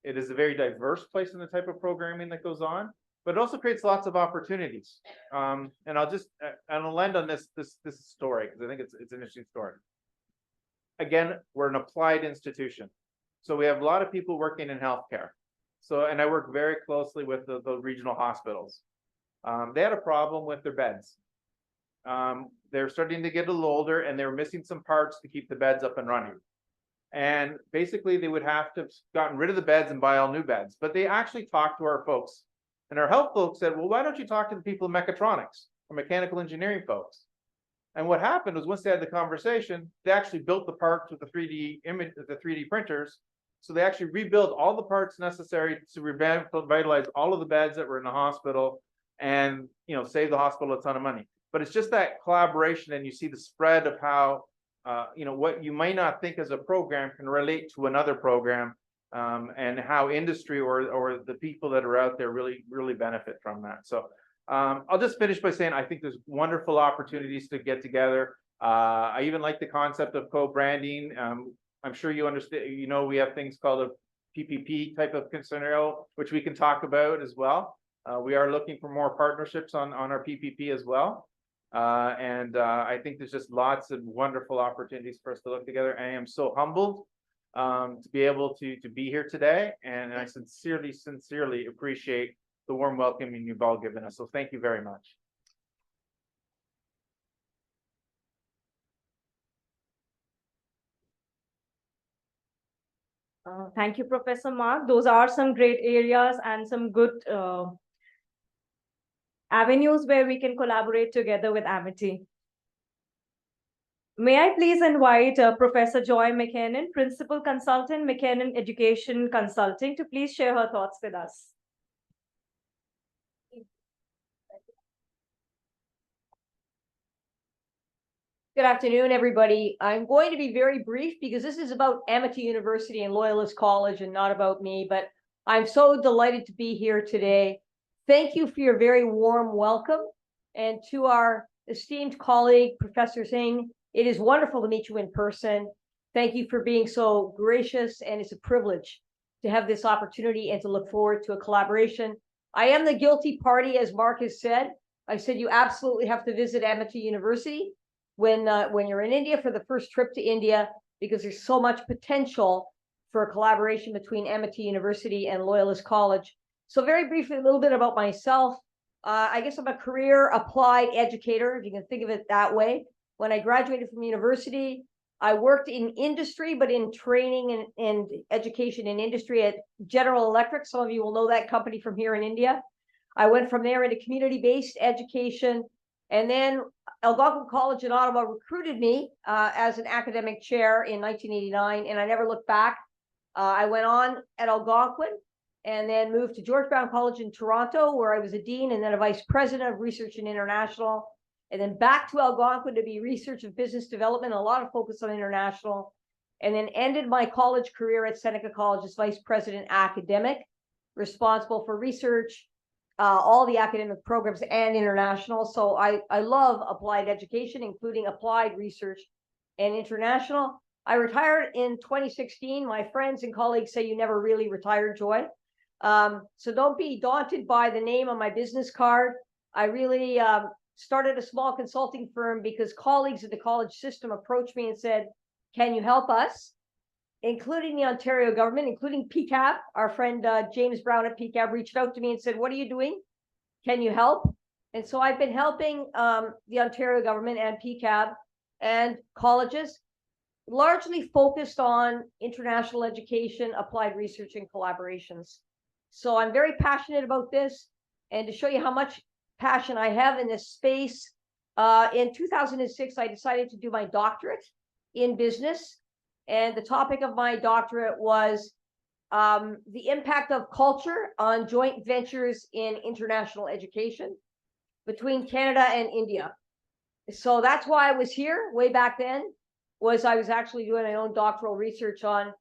It is a very diverse place in the type of programming that goes on, but it also creates lots of opportunities. And I'll end on this story because I think it's an interesting story. Again, we're an applied institution, so we have a lot of people working in healthcare. So, and I work very closely with the regional hospitals. They had a problem with their beds. They're starting to get a little older, and they were missing some parts to keep the beds up and running. And basically, they would have to have gotten rid of the beds and buy all new beds. But they actually talked to our folks. And our health folks said, well, why don't you talk to the people in mechatronics or mechanical engineering folks? And what happened was once they had the conversation, they actually built the parts with the 3D image, the 3D printers. So they actually rebuilt all the parts necessary to revitalize all of the beds that were in the hospital and, save the hospital a ton of money. But it's just that collaboration, and you see the spread of how, what you might not think as a program can relate to another program, and how industry or the people that are out there really benefit from that. So I'll just finish by saying I think there's wonderful opportunities to get together. I even like the concept of co-branding. I'm sure you understand, we have things called a PPP type of scenario, which we can talk about as well. We are looking for more partnerships on our PPP as well. I think there's just lots of wonderful opportunities for us to look together. I am so humbled to be able to be here today, and I sincerely appreciate the warm welcome you've all given us. So thank you very much. Thank you, Professor Mark. Those are some great areas and some good avenues where we can collaborate together with Amity. May I please invite Professor Joy McKinnon, Principal Consultant, McKinnon Education Consulting, to please share her thoughts with us. Good afternoon, everybody. I'm going to be very brief because this is about Amity University and Loyalist College and not about me, but I'm so delighted to be here today. Thank you for your very warm welcome. And to our esteemed colleague, Professor Singh, it is wonderful to meet you in person. Thank you for being so gracious, and it's a privilege to have this opportunity and to look forward to a collaboration. I am the guilty party, as Mark has said. I said you absolutely have to visit Amity University when you're in India for the first trip to India, because there's so much potential for a collaboration between Amity University and Loyalist College. So very briefly, a little bit about myself. I guess I'm a career applied educator, if you can think of it that way. When I graduated from university, I worked in industry, but in training and education in industry at General Electric. Some of you will know that company from here in India. I went from there into community-based education. And then Algonquin College in Ottawa recruited me as an academic chair in 1989, and I never looked back. I went on at Algonquin and then moved to George Brown College in Toronto, where I was a dean and then a vice president of research and international, and then back to Algonquin to be research of business development, a lot of focus on international, and then ended my college career at Seneca College as vice president academic, responsible for research, all the academic programs and international. So I love applied education, including applied research and international. I retired in 2016. My friends and colleagues say you never really retired, Joy. So don't be daunted by the name on my business card. I really started a small consulting firm because colleagues at the college system approached me and said, can you help us? Including the Ontario government, including PCAB. Our friend James Brown at PCAB reached out to me and said, what are you doing? Can you help? And so I've been helping the Ontario government and PCAB and colleges, largely focused on international education, applied research, and collaborations. So I'm very passionate about this. And to show you how much passion I have in this space, in 2006, I decided to do my doctorate in business. And the topic of my doctorate was the impact of culture on joint ventures in international education between Canada and India. So that's why I was here way back then, was I was actually doing my own doctoral research on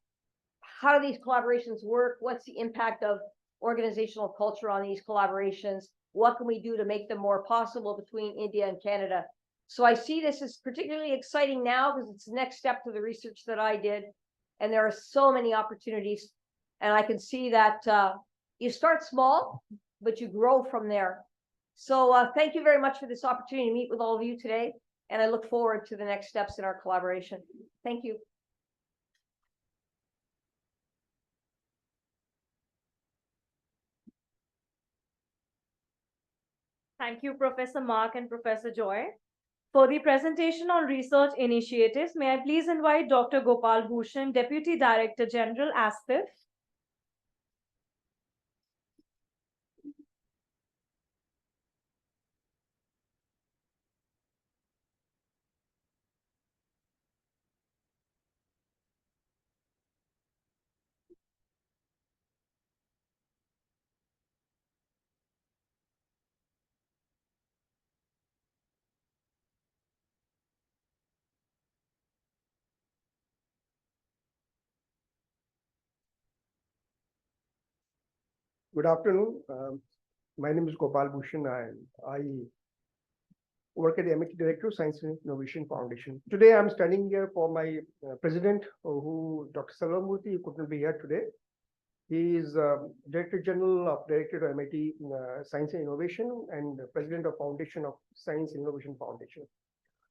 how do these collaborations work? What's the impact of organizational culture on these collaborations? What can we do to make them more possible between India and Canada? So I see this as particularly exciting now because it's the next step to the research that I did. And there are so many opportunities. And I can see that you start small, but you grow from there. So thank you very much for this opportunity to meet with all of you today. And I look forward to the next steps in our collaboration. Thank you. Thank you, Professor Mark and Professor Joy. For the presentation on research initiatives, may I please invite Dr. Gopal Bhushan, Deputy Director General, ASPIF. Good afternoon. My name is Gopal Bhushan and I work at the Amity Director of Science and Innovation Foundation. Today I'm standing here for my president, who Dr. Salwamurthy, who couldn't be here today. He is Director General of Directorate of MIT Science and Innovation and President of Foundation of Science and Innovation Foundation.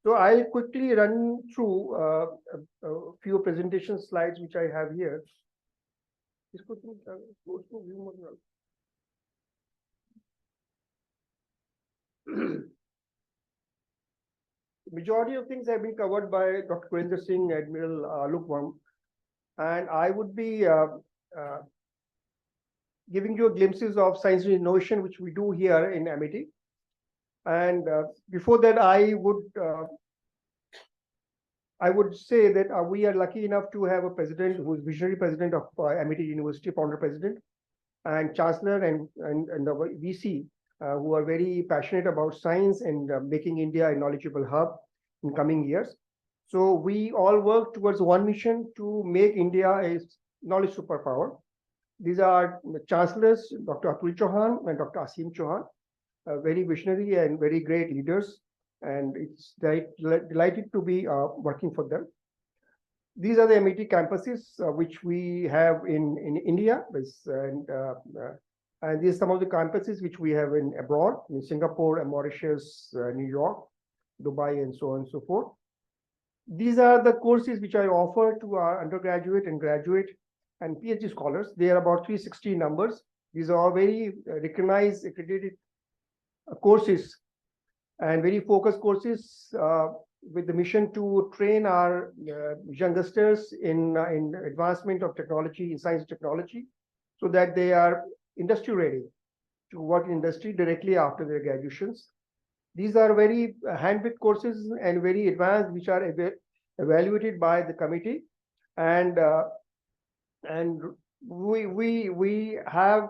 So I'll quickly run through a few presentation slides which I have here. Majority of things have been covered by Dr. Kurinder Singh, Admiral Alok Verma, and I would be giving you glimpses of science and innovation, which we do here in MIT. And before that, I would say that we are lucky enough to have a president who is visionary president of MIT University, founder president, and chancellor and the VC who are very passionate about science and making India a knowledgeable hub in coming years. So we all work towards one mission to make India a knowledge superpower. These are the chancellors, Dr. Atul Chauhan and Dr. Asim Chauhan, very visionary and very great leaders. And it's delighted to be working for them. These are the MIT campuses which we have in India, and these are some of the campuses which we have in abroad, in Singapore and Mauritius, New York, Dubai, and so on and so forth. These are the courses which I offer to our undergraduate and graduate and PhD scholars. They are about 360 numbers. These are all very recognized, accredited courses and very focused courses with the mission to train our youngsters in advancement of technology, in science and technology, so that they are industry ready to work in industry directly after their graduations. These are very handpicked courses and very advanced, which are evaluated by the committee, and we have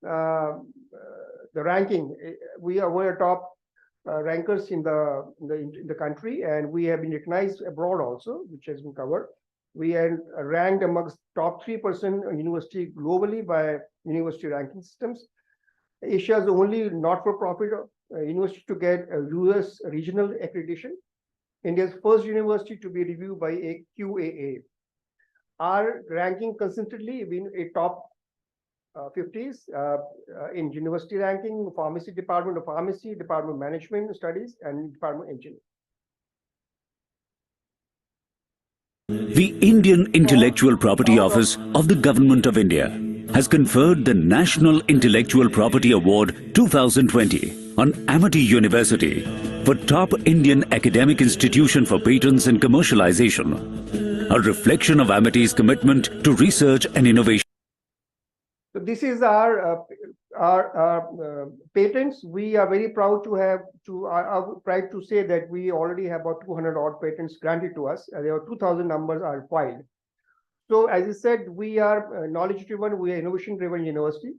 the ranking. We are top rankers in the country, and we have been recognized abroad also, which has been covered. We are ranked amongst top 3% university globally by university ranking systems. Asia's only not-for-profit university to get a US regional accreditation. India's first university to be reviewed by a QAA. Our ranking consistently been a top 50s in university ranking, pharmacy department of pharmacy, department of management studies, and department of engineering. The Indian Intellectual Property Office of the Government of India has conferred the National Intellectual Property Award 2020 on Amity University for Top Indian Academic Institution for Patents and Commercialization, a reflection of Amity's commitment to research and innovation. So this is our patents. We are very proud to have proud to say that we already have about 200 odd patents granted to us. There are 2,000 numbers are filed. So as I said, we are knowledge driven, we are innovation driven university.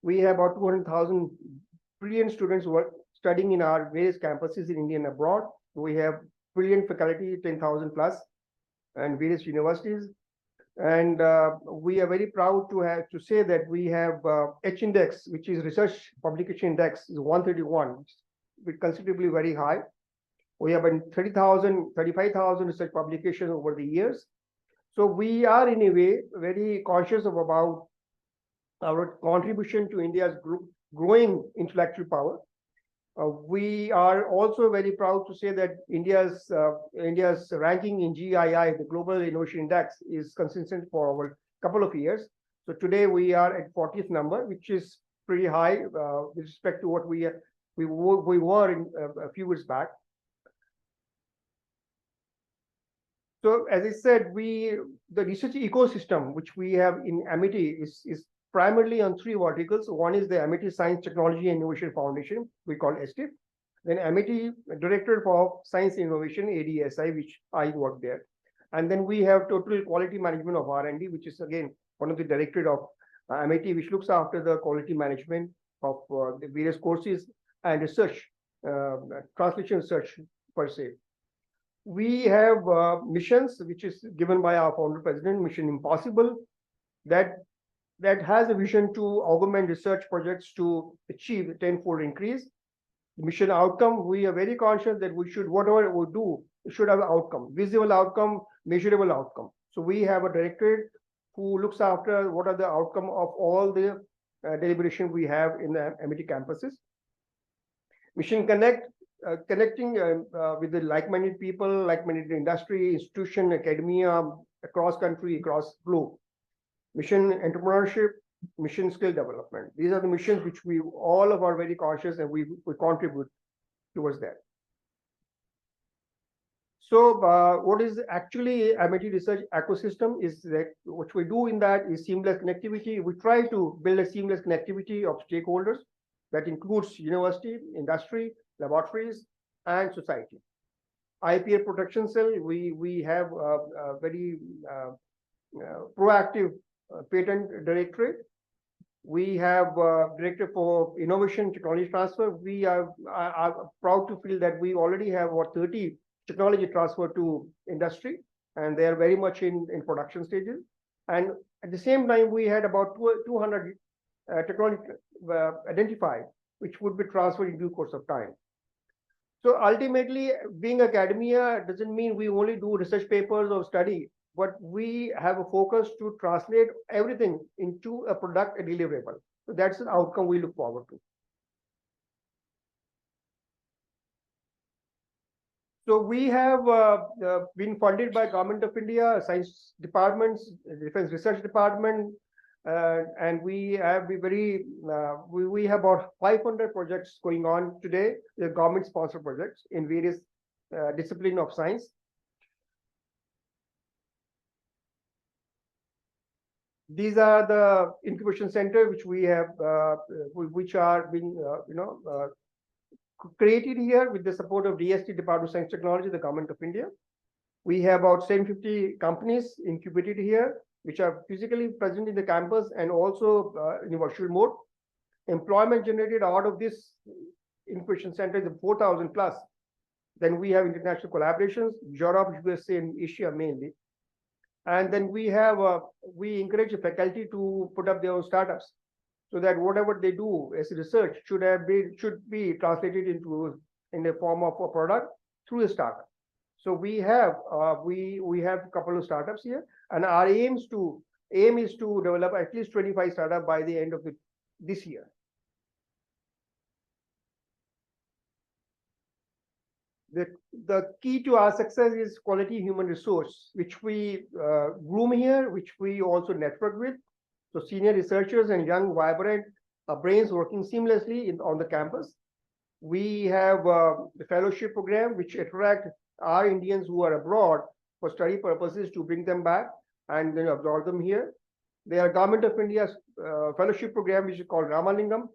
We have about 200,000 brilliant students who are studying in our various campuses in India and abroad. We have brilliant faculty, 10,000 plus, and various universities. And we are very proud to say that we have H index, which is research publication index, is 131, which is considerably very high. We have 35,000 research publications over the years. So we are in a way very conscious about our contribution to India's growing intellectual power. We are also very proud to say that India's ranking in GII, the Global Innovation Index, is consistent for over a couple of years. So today we are at 40th number, which is pretty high with respect to what we were in a few years back. So as I said, the research ecosystem which we have in Amity is primarily on three verticals. One is the Amity Science, Technology and Innovation Foundation, we call STIF. Then Amity Director for Science and Innovation, ADSI, which I work there. And then we have Total Quality Management of R&D, which is again one of the directorate of Amity, which looks after the quality management of the various courses and research, translation research per se. We have missions, which is given by our founder president, Mission Impossible, that has a vision to augment research projects to achieve a 10-fold increase. Mission outcome, we are very conscious that we should, whatever we do, it should have an outcome, visible outcome, measurable outcome. So we have a directorate who looks after what are the outcome of all the deliberation we have in the MIT campuses. Mission Connect, connecting with the like-minded people, like-minded industry, institution, academia, across country, across globe. Mission Entrepreneurship, mission skill development. These are the missions which we all of are very conscious and we contribute towards that. So what is actually MIT research ecosystem is that what we do in that is seamless connectivity. We try to build a seamless connectivity of stakeholders that includes university, industry, laboratories, and society. IPR protection cell, we have a very proactive patent directorate. We have director for innovation technology transfer. We are proud to feel that we already have about 30 technology transfer to industry, and they are very much in production stages. And at the same time, we had about 200 technology identified, which would be transferred in due course of time. So ultimately, being academia doesn't mean we only do research papers or study, but we have a focus to translate everything into a product, a deliverable. So that's the outcome we look forward to. So we have been funded by Government of India, Science Departments, Defense Research Department, and we have we have about 500 projects going on today, the government-sponsored projects in various discipline of science. These are the incubation center which we have, which are being, created here with the support of DST, Department of Science and Technology, the Government of India. We have about 750 companies incubated here, which are physically present in the campus and also in a virtual mode. Employment generated out of this incubation center is 4,000 plus. Then we have international collaborations, Europe, USA, and Asia mainly. And then we have, we encourage the faculty to put up their own startups, so that whatever they do as research should be translated in the form of a product through a startup. So we have a couple of startups here, and our aim is to develop at least 25 startups by the end of this year. The key to our success is quality human resource, which we groom here, which we also network with. So senior researchers and young, vibrant brains working seamlessly on the campus. We have the fellowship program, which attract our Indians who are abroad for study purposes to bring them back and then absorb them here. There are Government of India's fellowship program, which is called Ramalingam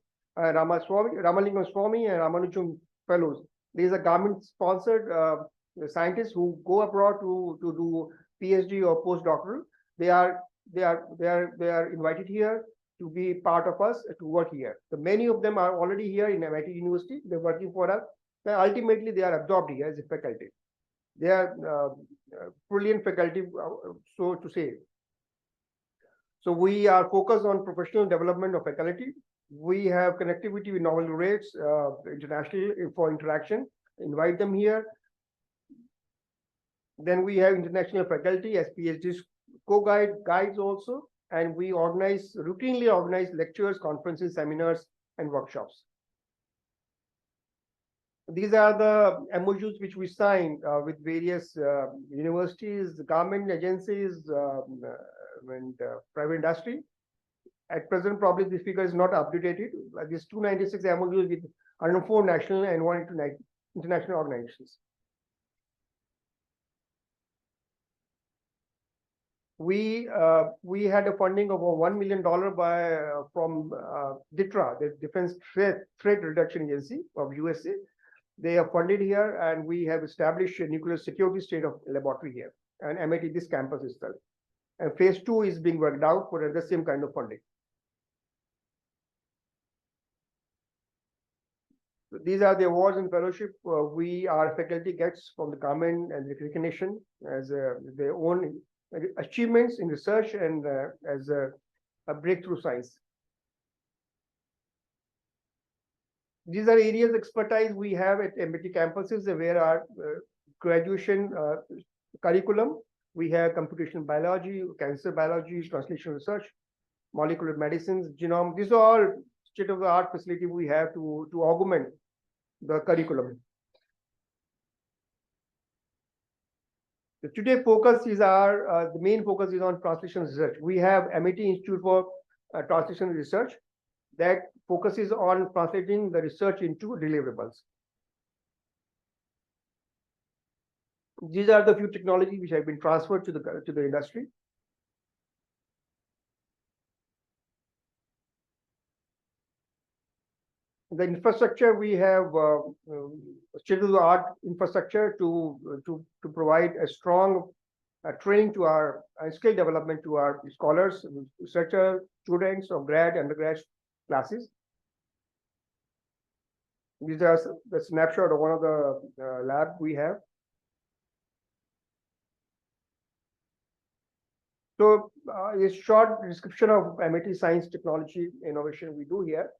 Swami and Ramanujam Fellows. These are government-sponsored scientists who go abroad to do PhD or postdoctoral. They are invited here to be part of us to work here. So many of them are already here in MIT University. They're working for us. Then ultimately, they are absorbed here as a faculty. They are brilliant faculty, so to say. So we are focused on professional development of faculty. We have connectivity with novel rates internationally for interaction. Invite them here. Then we have international faculty as PhDs, guides also, and we routinely organize lectures, conferences, seminars, and workshops. These are the MOUs which we signed with various universities, government agencies, and private industry. At present, probably this figure is not updated. These 296 MOUs with 104 national and 1 international organizations. We had a funding of $1 million from DITRA, the Defense Threat Reduction Agency of USA. They are funded here, and we have established a nuclear security state of laboratory here, and MIT, this campus itself. And phase 2 is being worked out for the same kind of funding. So these are the awards and fellowship our faculty gets from the government and recognition as their own achievements in research and as a breakthrough science. These are areas of expertise we have at MIT campuses where our graduation curriculum We have computational biology, cancer biology, translational research, molecular medicines, genome. These are all state-of-the-art facility we have to augment the curriculum. So today focus is the main focus is on translation research. We have MIT Institute for Translation Research that focuses on translating the research into deliverables. These are the few technologies which have been transferred to the industry. The infrastructure, we have state-of-the-art infrastructure to provide a strong training to our skill development to our scholars, researchers, students of grad, undergrad classes. These are the snapshot of one of the lab we have. So a short description of MIT science, technology, innovation we do here.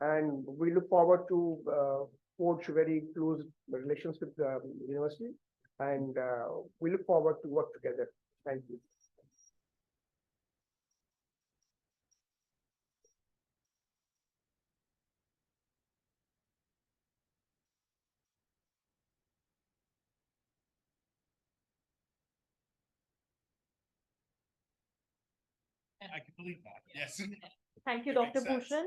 And we look forward to forge very close relations with the university. And we look forward to work together. Thank you. I can believe that, yes. Thank you, It makes Dr. sense. Bhushan.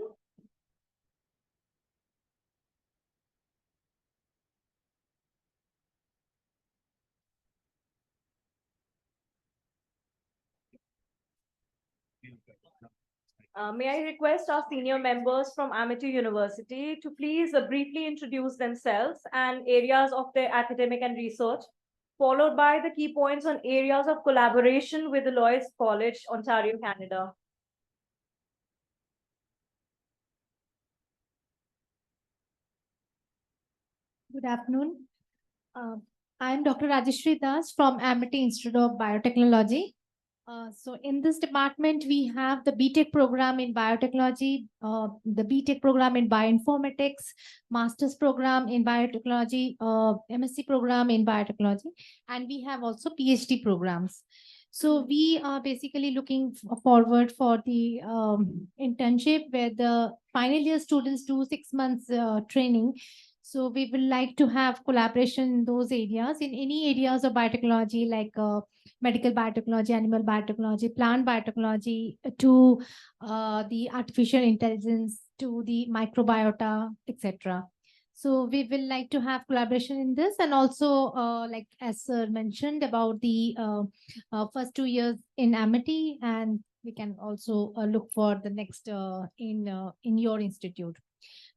May I request our senior members from Amity University to please briefly introduce themselves and areas of their academic and research, followed by the key points on areas of collaboration with the Loyalist College, Ontario, Canada. Good afternoon. I am Dr. Rajeshri Das from Amity Institute of Biotechnology. So in this department, we have the BTech program in biotechnology, the BTech program in bioinformatics, master's program in biotechnology, MSc program in biotechnology, and we have also PhD programs. So we are basically looking forward for the internship where the final year students do 6 months training. So we would like to have collaboration in those areas, in any areas of biotechnology like medical biotechnology, animal biotechnology, plant biotechnology, to the artificial intelligence, to the microbiota, etc. So we will like to have collaboration in this, and also like as sir mentioned about the first 2 years in Amity, and we can also look for the next in your institute.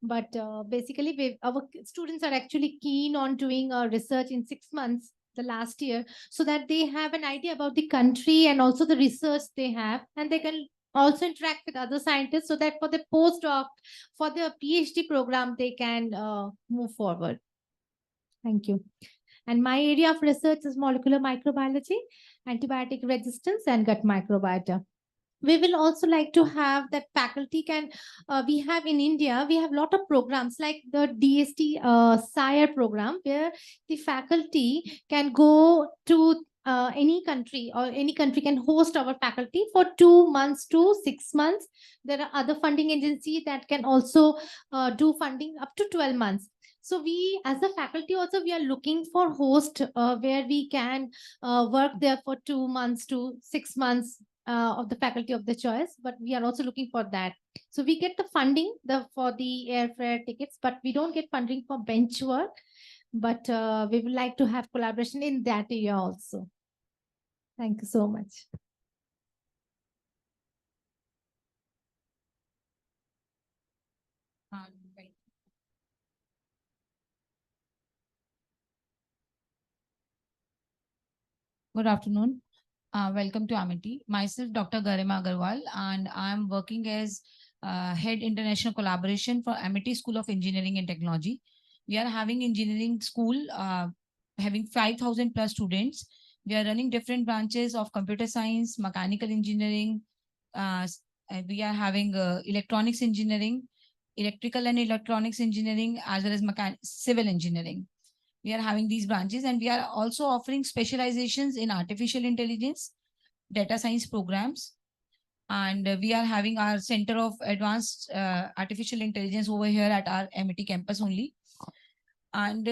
But basically, our students are actually keen on doing research in 6 months, the last year, so that they have an idea about the country and also the research they have, and they can also interact with other scientists, so that for the postdoc, for the PhD program, they can move forward. Thank you. And my area of research is molecular microbiology, antibiotic resistance, and gut microbiota. We will also like to have that faculty can, we have in India, we have a lot of programs like the DST SIRE program, where the faculty can go to any country, or any country can host our faculty for 2 months to 6 months. There are other funding agencies that can also do funding up to 12 months. So we, as a faculty also, we are looking for host where we can work there for 2 months to 6 months of the faculty of the choice, but we are also looking for that. So we get the funding for the airfare tickets, but we don't get funding for bench work. But we would like to have collaboration in that area also. Thank you so much. Good afternoon. Welcome to Amity. Myself, Dr. Garima Agarwal, and I'm working as Head International Collaboration for Amity School of Engineering and Technology. We are having engineering school, having 5,000 plus students. We are running different branches of computer science, mechanical engineering. We are having electronics engineering, electrical and electronics engineering, as well as civil engineering. We are having these branches, and we are also offering specializations in artificial intelligence, data science programs. And we are having our Center of Advanced Artificial Intelligence over here at our MIT campus only. And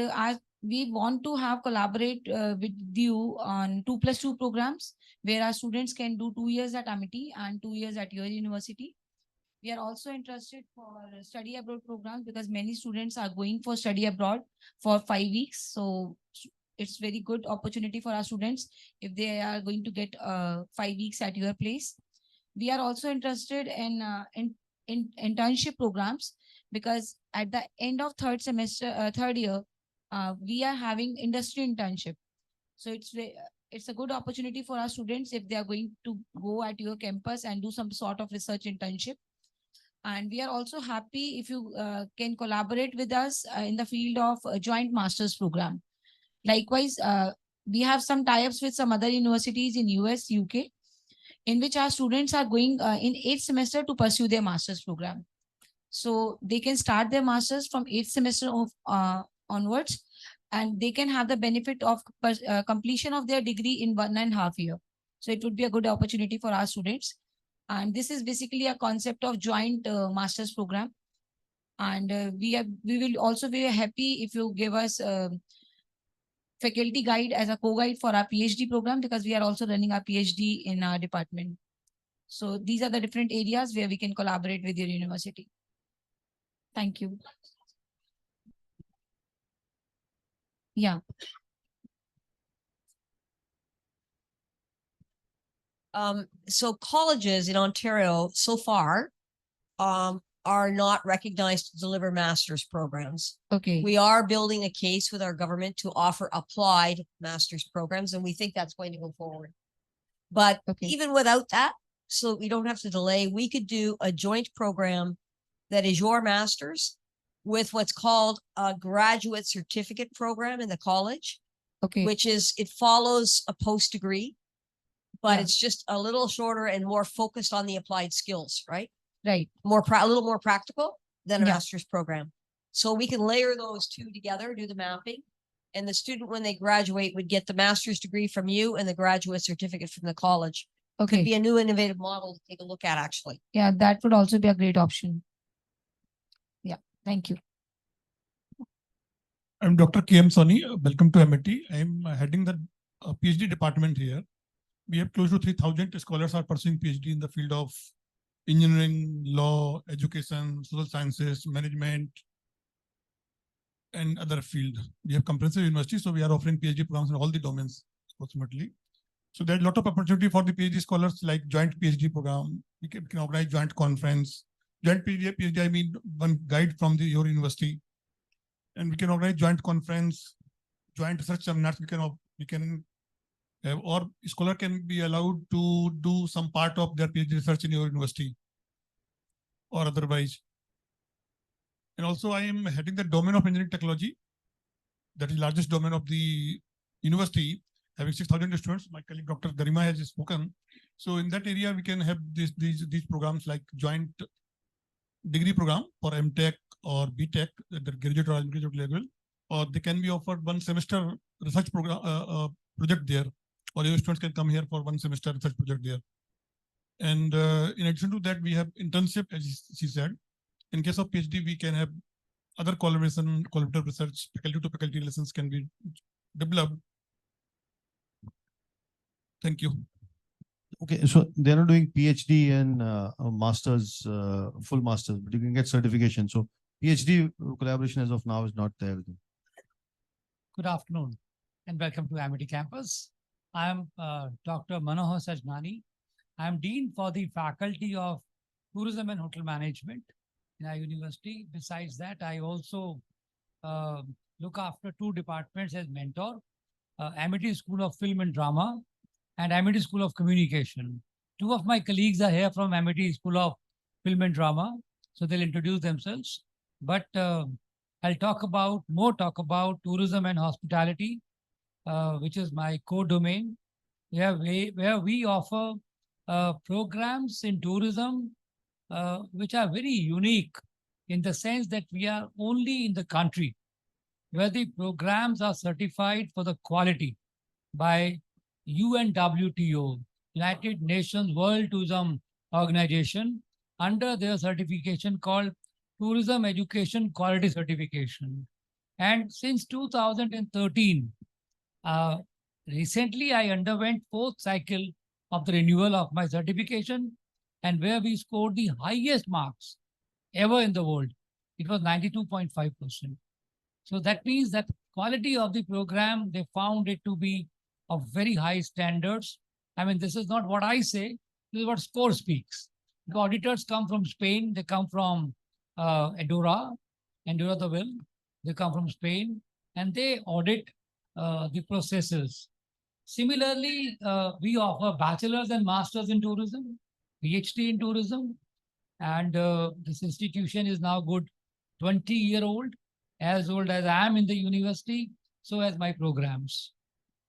we want to have collaborate with you on 2+2 programs, where our students can do 2 years at Amity and 2 years at your university. We are also interested for study abroad programs, because many students are going for study abroad for 5 weeks. So it's very good opportunity for our students if they are going to get 5 weeks at your place. We are also interested in internship programs, because at the end of third semester, third year, we are having industry internship. So it's a good opportunity for our students if they are going to go at your campus and do some sort of research internship. And we are also happy if you can collaborate with us in the field of joint master's program. Likewise, we have some tie-ups with some other universities in US, UK, in which our students are going in 8th semester to pursue their master's program. So they can start their master's from 8th semester of onwards, and they can have the benefit of completion of their degree in 1.5 years. So it would be a good opportunity for our students. And this is basically a concept of joint master's program. And we will also be happy if you give us faculty guide as a co-guide for our PhD program, because we are also running our PhD in our department. So these are the different areas where we can collaborate with your university. Thank you. Yeah. So colleges in Ontario so far are not recognized to deliver master's programs. Okay. We are building a case with our government to offer applied master's programs, and we think that's going to go forward. But Okay. even without that, so we don't have to delay, we could do a joint program that is your master's with what's called a graduate certificate program in the college, Okay. which is, it follows a post degree, but Yeah. it's just a little shorter and more focused on the applied skills, right? Right. A little more practical than a Yeah. master's program. So we can layer those two together, do the mapping. And the student, when they graduate, would get the master's degree from you and the graduate certificate from the college. Could Okay. be a new innovative model to take a look at, actually. Yeah, that would also be a great option. Yeah. Thank you. I'm Dr. K.M. Soni. Welcome to MIT. I'm heading the PhD department here. We have close to 3,000 scholars are pursuing PhD in the field of engineering, law, education, social sciences, management, and other field. We have comprehensive university, so we are offering PhD programs in all the domains, approximately. So there's a lot of opportunity for the PhD scholars, like joint PhD program. We can organize joint conference. Joint PhD, I mean one guide from your university. And we can organize joint conference, joint research seminars. We can have, or scholar can be allowed to do some part of their PhD research in your university or otherwise. And also I am heading the domain of engineering technology. That is the largest domain of the university, having 6,000 students. My colleague Dr. Garima has spoken. So in that area, we can have these programs like joint degree program for MTech or BTech at the graduate or undergraduate level, or they can be offered 1 semester research program project there, or your students can come here for 1 semester research project there. And in addition to that, we have internship, as she said. In case of PhD, we can have other collaborative research, faculty to faculty relations can be developed. Thank you. Okay, so they're not doing PhD and masters, full masters, but you can get certification. So PhD collaboration as of now is not there. Good afternoon and welcome to Amity campus. I am Dr. Manohar Sajnani. I am Dean for the Faculty of Tourism and Hotel Management in our university. Besides that, I also look after 2 departments as mentor, Amity School of Film and Drama and Amity School of Communication. 2 of my colleagues are here from Amity School of Film and Drama, so they'll introduce themselves. But I'll talk about tourism and hospitality, which is my core domain, where we offer programs in tourism which are very unique in the sense that we are only in the country where the programs are certified for the quality by UNWTO, United Nations World Tourism Organization, under their certification called Tourism Education Quality Certification. And since 2013, recently I underwent fourth cycle of the renewal of my certification, and where we scored the highest marks ever in the world. It was 92.5%. So that means that quality of the program, they found it to be of very high standards. I mean, this is not what I say, this is what score speaks. The auditors come from Spain, they come from Andorra the Will, they come from Spain, and they audit the processes. Similarly, we offer bachelor's and master's in tourism, PhD in tourism, and this institution is now good 20-year-old, as old as I am in the university, so as my programs.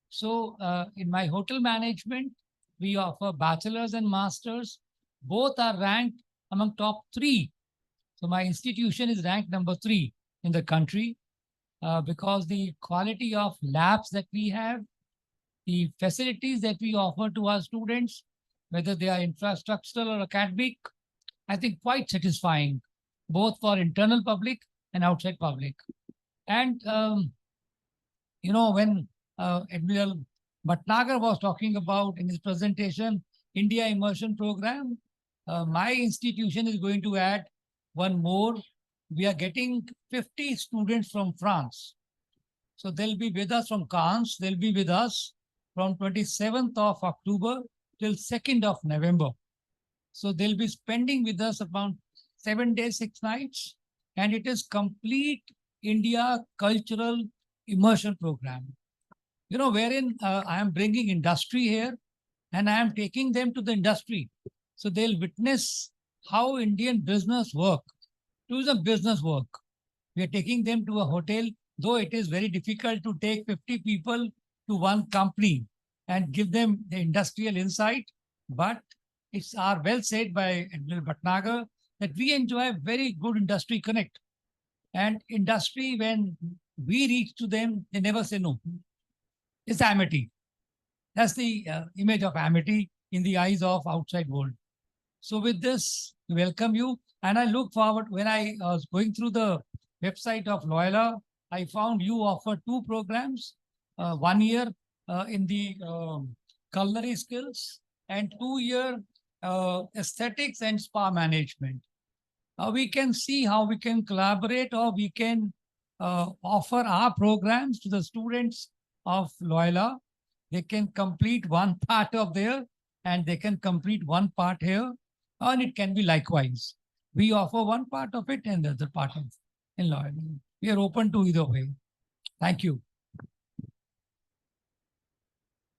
So in my hotel management, we offer bachelor's and master's. Both are ranked among top 3. So my institution is ranked number 3 in the country because the quality of labs that we have, the facilities that we offer to our students, whether they are infrastructural or academic, I think quite satisfying, both for internal public and outside public. And, when Admiral Bhatnagar was talking about in his presentation, India Immersion Program, my institution is going to add one more. We are getting 50 students from France. So they'll be with us from Cannes. They'll be with us from 27th of October till 2nd of November. So they'll be spending with us about 7 days, 6 nights. And it is complete India cultural immersion program. Wherein I am bringing industry here and I am taking them to the industry. So they'll witness how Indian business work, tourism business work. We are taking them to a hotel, though it is very difficult to take 50 people to one company and give them the industrial insight. But it's well said by Admiral Bhatnagar that we enjoy very good industry connect. And industry, when we reach to them, they never say no. It's amity. That's the image of amity in the eyes of outside world. So with this, we welcome you. And I look forward, when I was going through the website of Loyola, I found you offer 2 programs, 1 year in the culinary skills and 2-year aesthetics and spa management. We can see how we can collaborate, or we can offer our programs to the students of Loyola. They can complete one part of there and they can complete one part here, and it can be likewise. We offer one part of it and the other part of in Loyola. We are open to either way. Thank you.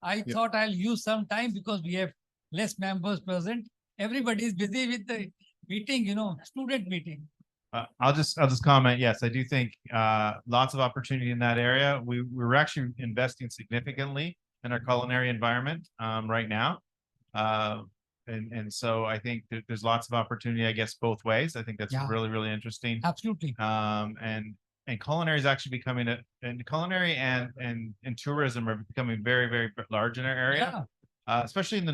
I thought I'll use some time because we have less members present. Everybody is busy with the meeting, student meeting. I'll just comment. Yes, I do think lots of opportunity in that area. We're actually investing significantly in our culinary environment right now. And so I think there's lots of opportunity, I guess, both ways. I think that's really, really interesting. Absolutely. And culinary is actually becoming and culinary and tourism are becoming very, very large in our area. Yeah. Especially in the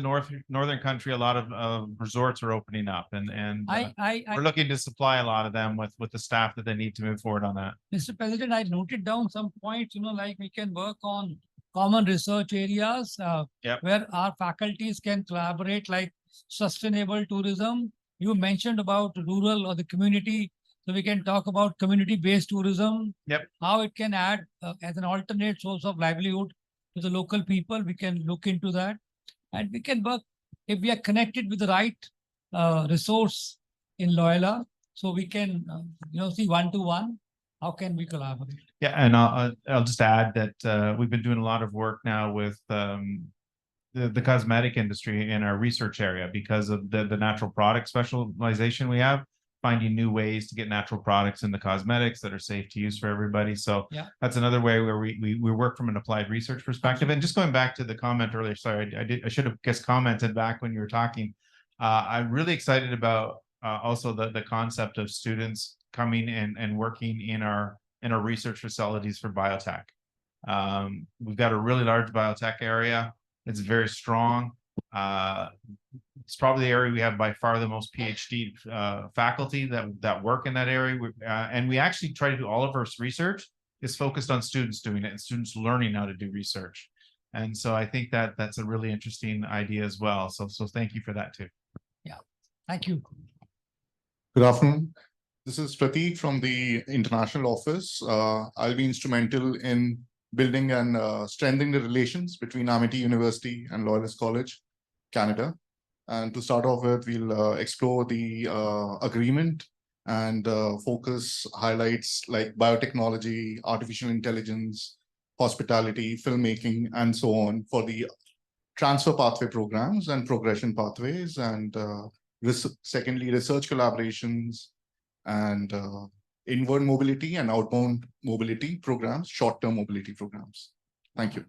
northern country, a lot of resorts are opening up, and we're looking to supply a lot of them with the staff that they need to move forward on that. Mr. President, I noted down some points, like we can work on common research areas where our faculties can collaborate, like sustainable tourism. You mentioned about rural or the community, so we can talk about community-based tourism. How it can add as an alternate source of livelihood to the local people. We can look into that. And we can work if we are connected with the right resource in Loyola. So we can, see one-to-one, how can we collaborate? Yeah, and I'll just add that we've been doing a lot of work now with the cosmetic industry in our research area because of the natural product specialization we have, finding new ways to get natural products in the cosmetics that are safe to use for everybody. So that's another way where we work from an applied research perspective. And just going back to the comment earlier, sorry, I should have commented back when you were talking. I'm really excited about also the concept of students coming and working in our and our research facilities for biotech. We've got a really large biotech area. It's very strong. It's probably the area we have by far the most PhD faculty that work in that area. And we actually try to do all of our research is focused on students doing it and students learning how to do research. And so I think that that's a really interesting idea as well. So thank you for that too. Yeah, thank you. Good afternoon. This is Prateek from the international office. I'll be instrumental in building and strengthening the relations between Amity University and Loyalist College, Canada. And to start off with, we'll explore the agreement and focus highlights like biotechnology, artificial intelligence, hospitality, filmmaking, and so on for the transfer pathway programs and progression pathways, and secondly, research collaborations and inward mobility and outbound mobility programs, short-term mobility programs. Thank you.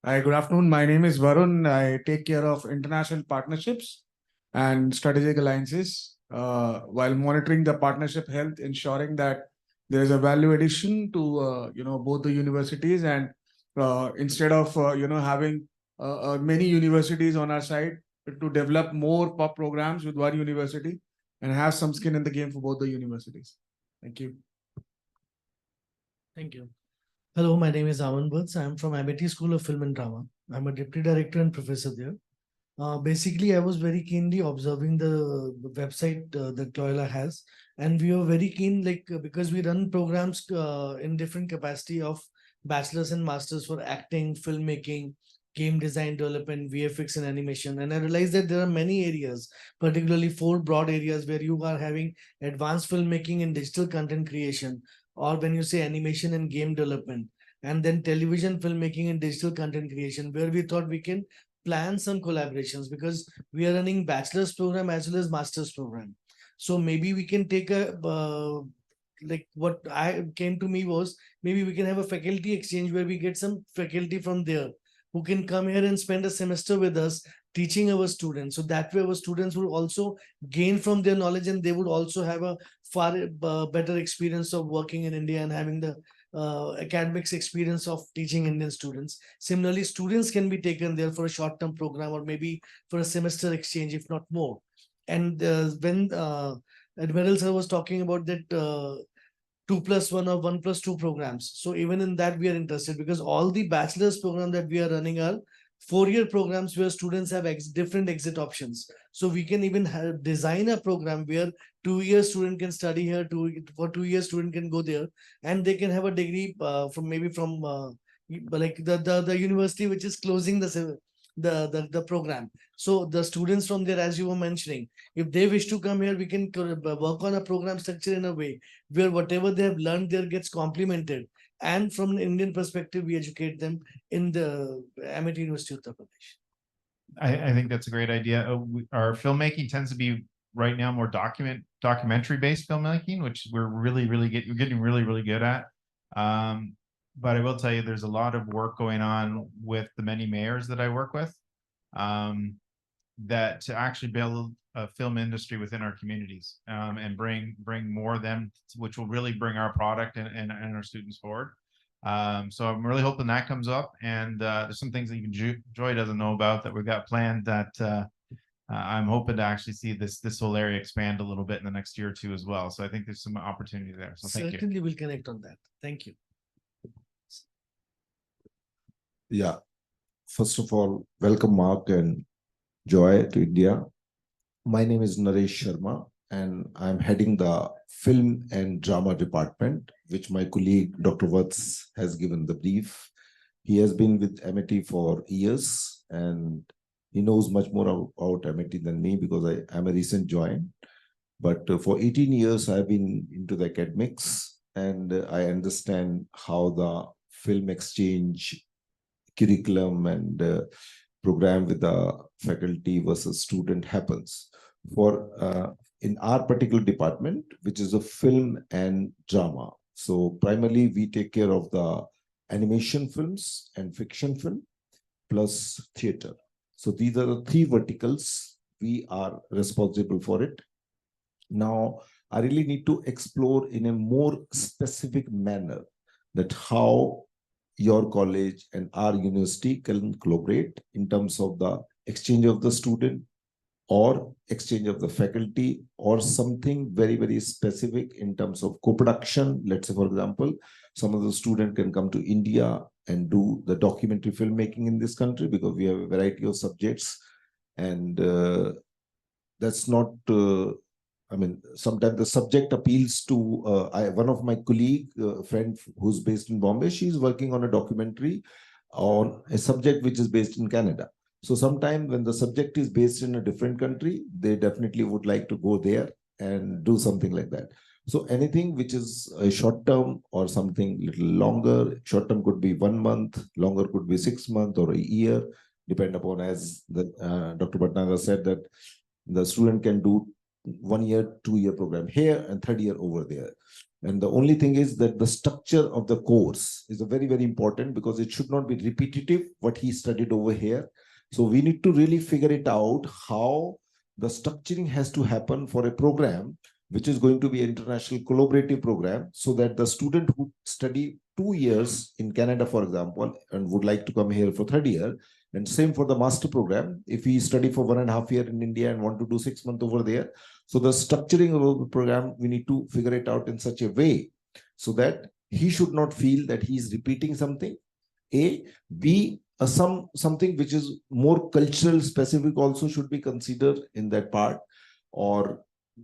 Hi, good afternoon. My name is Varun. I take care of international partnerships and strategic alliances while monitoring the partnership health, ensuring that there is a value addition to both the universities, and instead of having many universities on our side, to develop more programs with one university and have some skin in the game for both the universities. Thank you. Thank you. Hello, my name is Aman Buds. I'm from Amity School of Film and Drama. I'm a deputy director and professor there. Basically, I was very keenly observing the website that Loyola has, and we were very keen, because we run programs in different capacity of bachelor's and master's for acting, filmmaking, game design development, VFX and animation. And I realized that there are many areas, particularly 4 broad areas where you are having advanced filmmaking and digital content creation, or when you say animation and game development, and then television filmmaking and digital content creation, where we thought we can plan some collaborations, because we are running bachelor's program as well as master's program. So maybe we can take a, what I came to me was, maybe we can have a faculty exchange where we get some faculty from there who can come here and spend a semester with us teaching our students. So that way our students will also gain from their knowledge, and they would also have a far better experience of working in India and having the academics experience of teaching Indian students. Similarly, students can be taken there for a short-term program or maybe for a semester exchange, if not more. And when Admiral sir was talking about that 2+1 or 1+2 programs. So even in that, we are interested, because all the bachelor's program that we are running are 4-year programs where students have different exit options. So we can even design a program where 2-year student can study here, for 2 years student can go there, and they can have a degree from the university which is closing the program. So the students from there, as you were mentioning, if they wish to come here, we can work on a program structure in a way where whatever they have learned there gets complemented. And from an Indian perspective, we educate them in the Amity University of Uttar Pradesh. I think that's a great idea. Our filmmaking tends to be right now more documentary based filmmaking, which we're getting really good at. But I will tell you, there's a lot of work going on with the many mayors that I work with, that to actually build a film industry within our communities, and bring more of them, which will really bring our product and our students forward. So I'm really hoping that comes up, and there's some things that even Joy doesn't know about that we've got planned that I'm hoping to actually see this whole area expand a little bit in the next year or two as well. So I think there's some opportunity there. So thank you. Certainly we'll connect on that. Thank you. Yeah. First of all, welcome Mark and Joy to India. My name is Naresh Sharma, and I'm heading the Film and Drama Department, which my colleague Dr. Vats has given the brief. He has been with Amity for years, and he knows much more about Amity than me because I am a recent join. But for 18 years, I've been into the academics, and I understand how the film exchange curriculum and program with the faculty versus student happens. For in our particular department, which is a film and drama. So primarily we take care of the animation films and fiction film plus theater. So these are the 3 verticals. We are responsible for it. Now, I really need to explore in a more specific manner that how your college and our university can collaborate in terms of the exchange of the student or exchange of the faculty or something very, very specific in terms of co-production. Let's say, for example, some of the students can come to India and do the documentary filmmaking in this country because we have a variety of subjects. And that's not, I mean, sometimes the subject appeals to, one of my colleague, friend who's based in Bombay, she's working on a documentary on a subject which is based in Canada. So sometimes when the subject is based in a different country, they definitely would like to go there and do something like that. So anything which is a short term or something little longer, short term could be 1 month, longer could be 6 months or a year, depend upon, as the, Dr. Bhatnagar said, that the student can do 1 year, 2 year program here and 3rd year over there. And the only thing is that the structure of the course is a very, very important because it should not be repetitive what he studied over here. So we need to really figure it out how the structuring has to happen for a program which is going to be an international collaborative program, so that the student who study 2 years in Canada, for example, and would like to come here for 3rd year, and same for the master program, if he study for 1.5 years in India and want to do 6 months over there. So the structuring of the program, we need to figure it out in such a way so that he should not feel that he is repeating something. A, B, something which is more cultural specific also should be considered in that part, or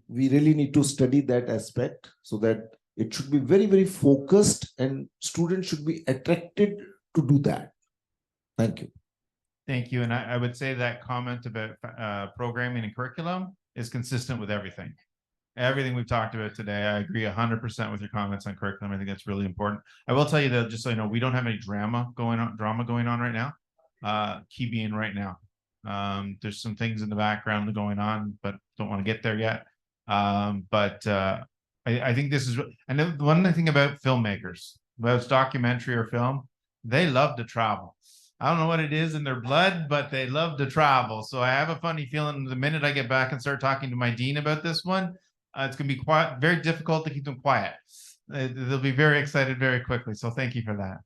we really need to study that aspect so that it should be very, very focused and students should be attracted to do that. Thank you. Thank you. And I would say that comment about programming and curriculum is consistent with everything. Everything we've talked about today, I agree 100% with your comments on curriculum. I think that's really important. I will tell you that, just so you know, we don't have any drama going on right now. Key being right now. There's some things in the background going on, but don't want to get there yet. I think this is, I know one thing about filmmakers, whether it's documentary or film, they love to travel. I don't know what it is in their blood, but they love to travel. So I have a funny feeling the minute I get back and start talking to my dean about this one, it's going to be quiet, very difficult to keep them quiet. They'll be very excited very quickly. So thank you for that.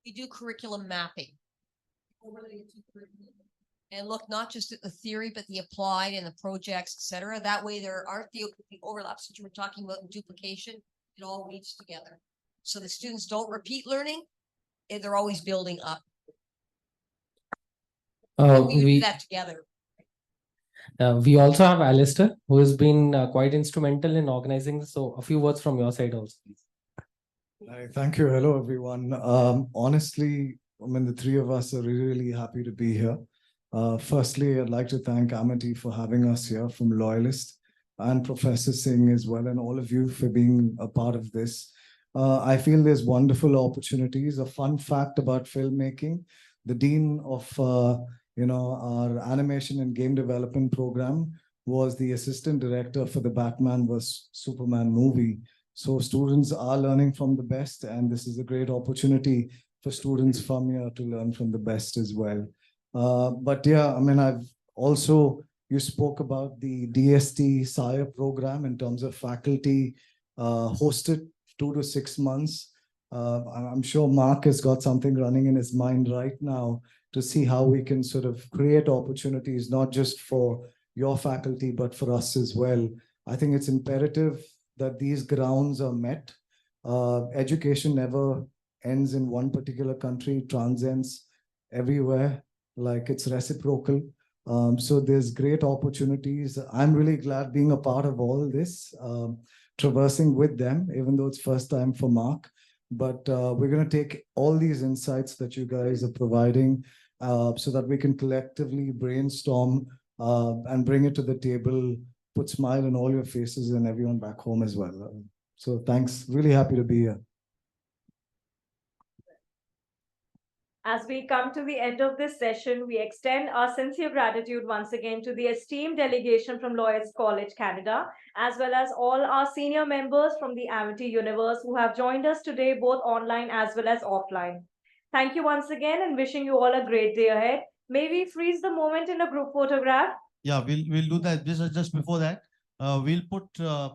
We do curriculum mapping. And look not just at the theory, but the applied and the projects, etc. That way there aren't the overlaps that you were talking about in duplication. It all weaves together. So the students don't repeat learning, and they're always building up. We do that together. We also have Alistair, who has been quite instrumental in organizing this. So a few words from your side also, please. Thank you. Hello, everyone. Honestly, I mean, the three of us are really happy to be here. Firstly, I'd like to thank Amity for having us here from Loyalist, and Professor Singh as well, and all of you for being a part of this. I feel there's wonderful opportunities. A fun fact about filmmaking, the dean of our animation and game development program was the assistant director for the Batman vs Superman movie. So students are learning from the best, and this is a great opportunity for students from here to learn from the best as well. But yeah, I mean, you spoke about the DST SIRE program in terms of faculty hosted 2 to 6 months. I'm sure Mark has got something running in his mind right now to see how we can sort of create opportunities, not just for your faculty, but for us as well. I think it's imperative that these grounds are met. Education never ends in one particular country, transcends everywhere, like it's reciprocal. So there's great opportunities. I'm really glad being a part of all this, traversing with them, even though it's first time for Mark. But we're going to take all these insights that you guys are providing so that we can collectively brainstorm and bring it to the table, put smile on all your faces and everyone back home as well. So thanks. Really happy to be here. As we come to the end of this session, we extend our sincere gratitude once again to the esteemed delegation from Loyalist College, Canada, as well as all our senior members from the Amity Universe who have joined us today, both online as well as offline. Thank you once again, and wishing you all a great day ahead. May we freeze the moment in a group photograph? Yeah, we'll do that. This is just before that. We'll put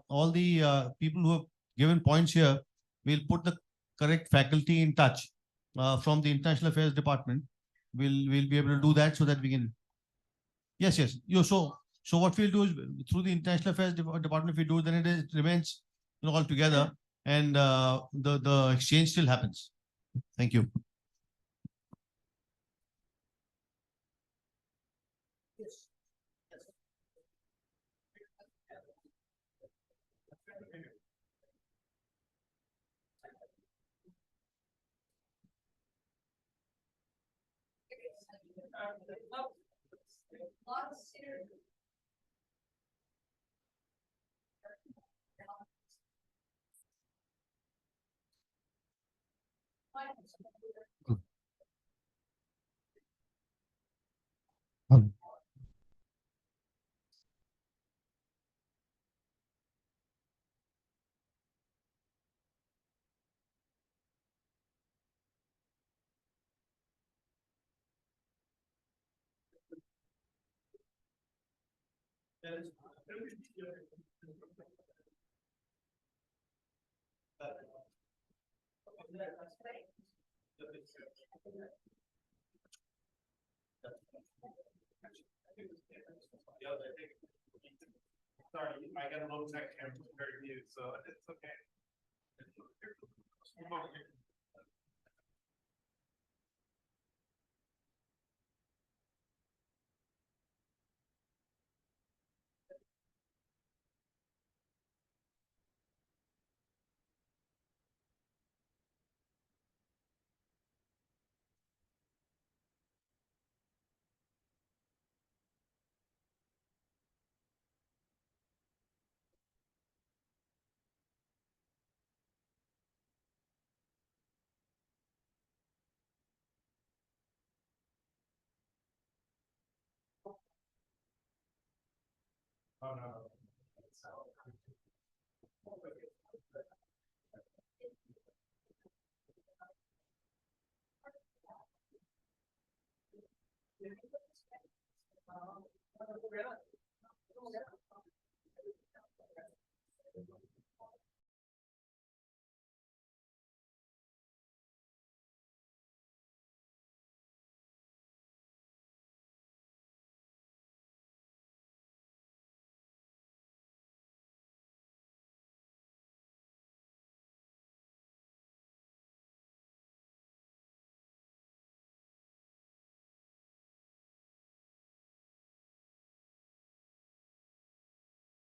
all the people who have given points here. We'll put the correct faculty in touch from the International Affairs Department. We'll be able to do that so that we can. Yes, yes. So what we'll do is through the International Affairs Department, if we do, then it remains all together, and the exchange still happens. Thank you. Sorry, I got a little tech camera compared to you, so it's okay. Oh, no.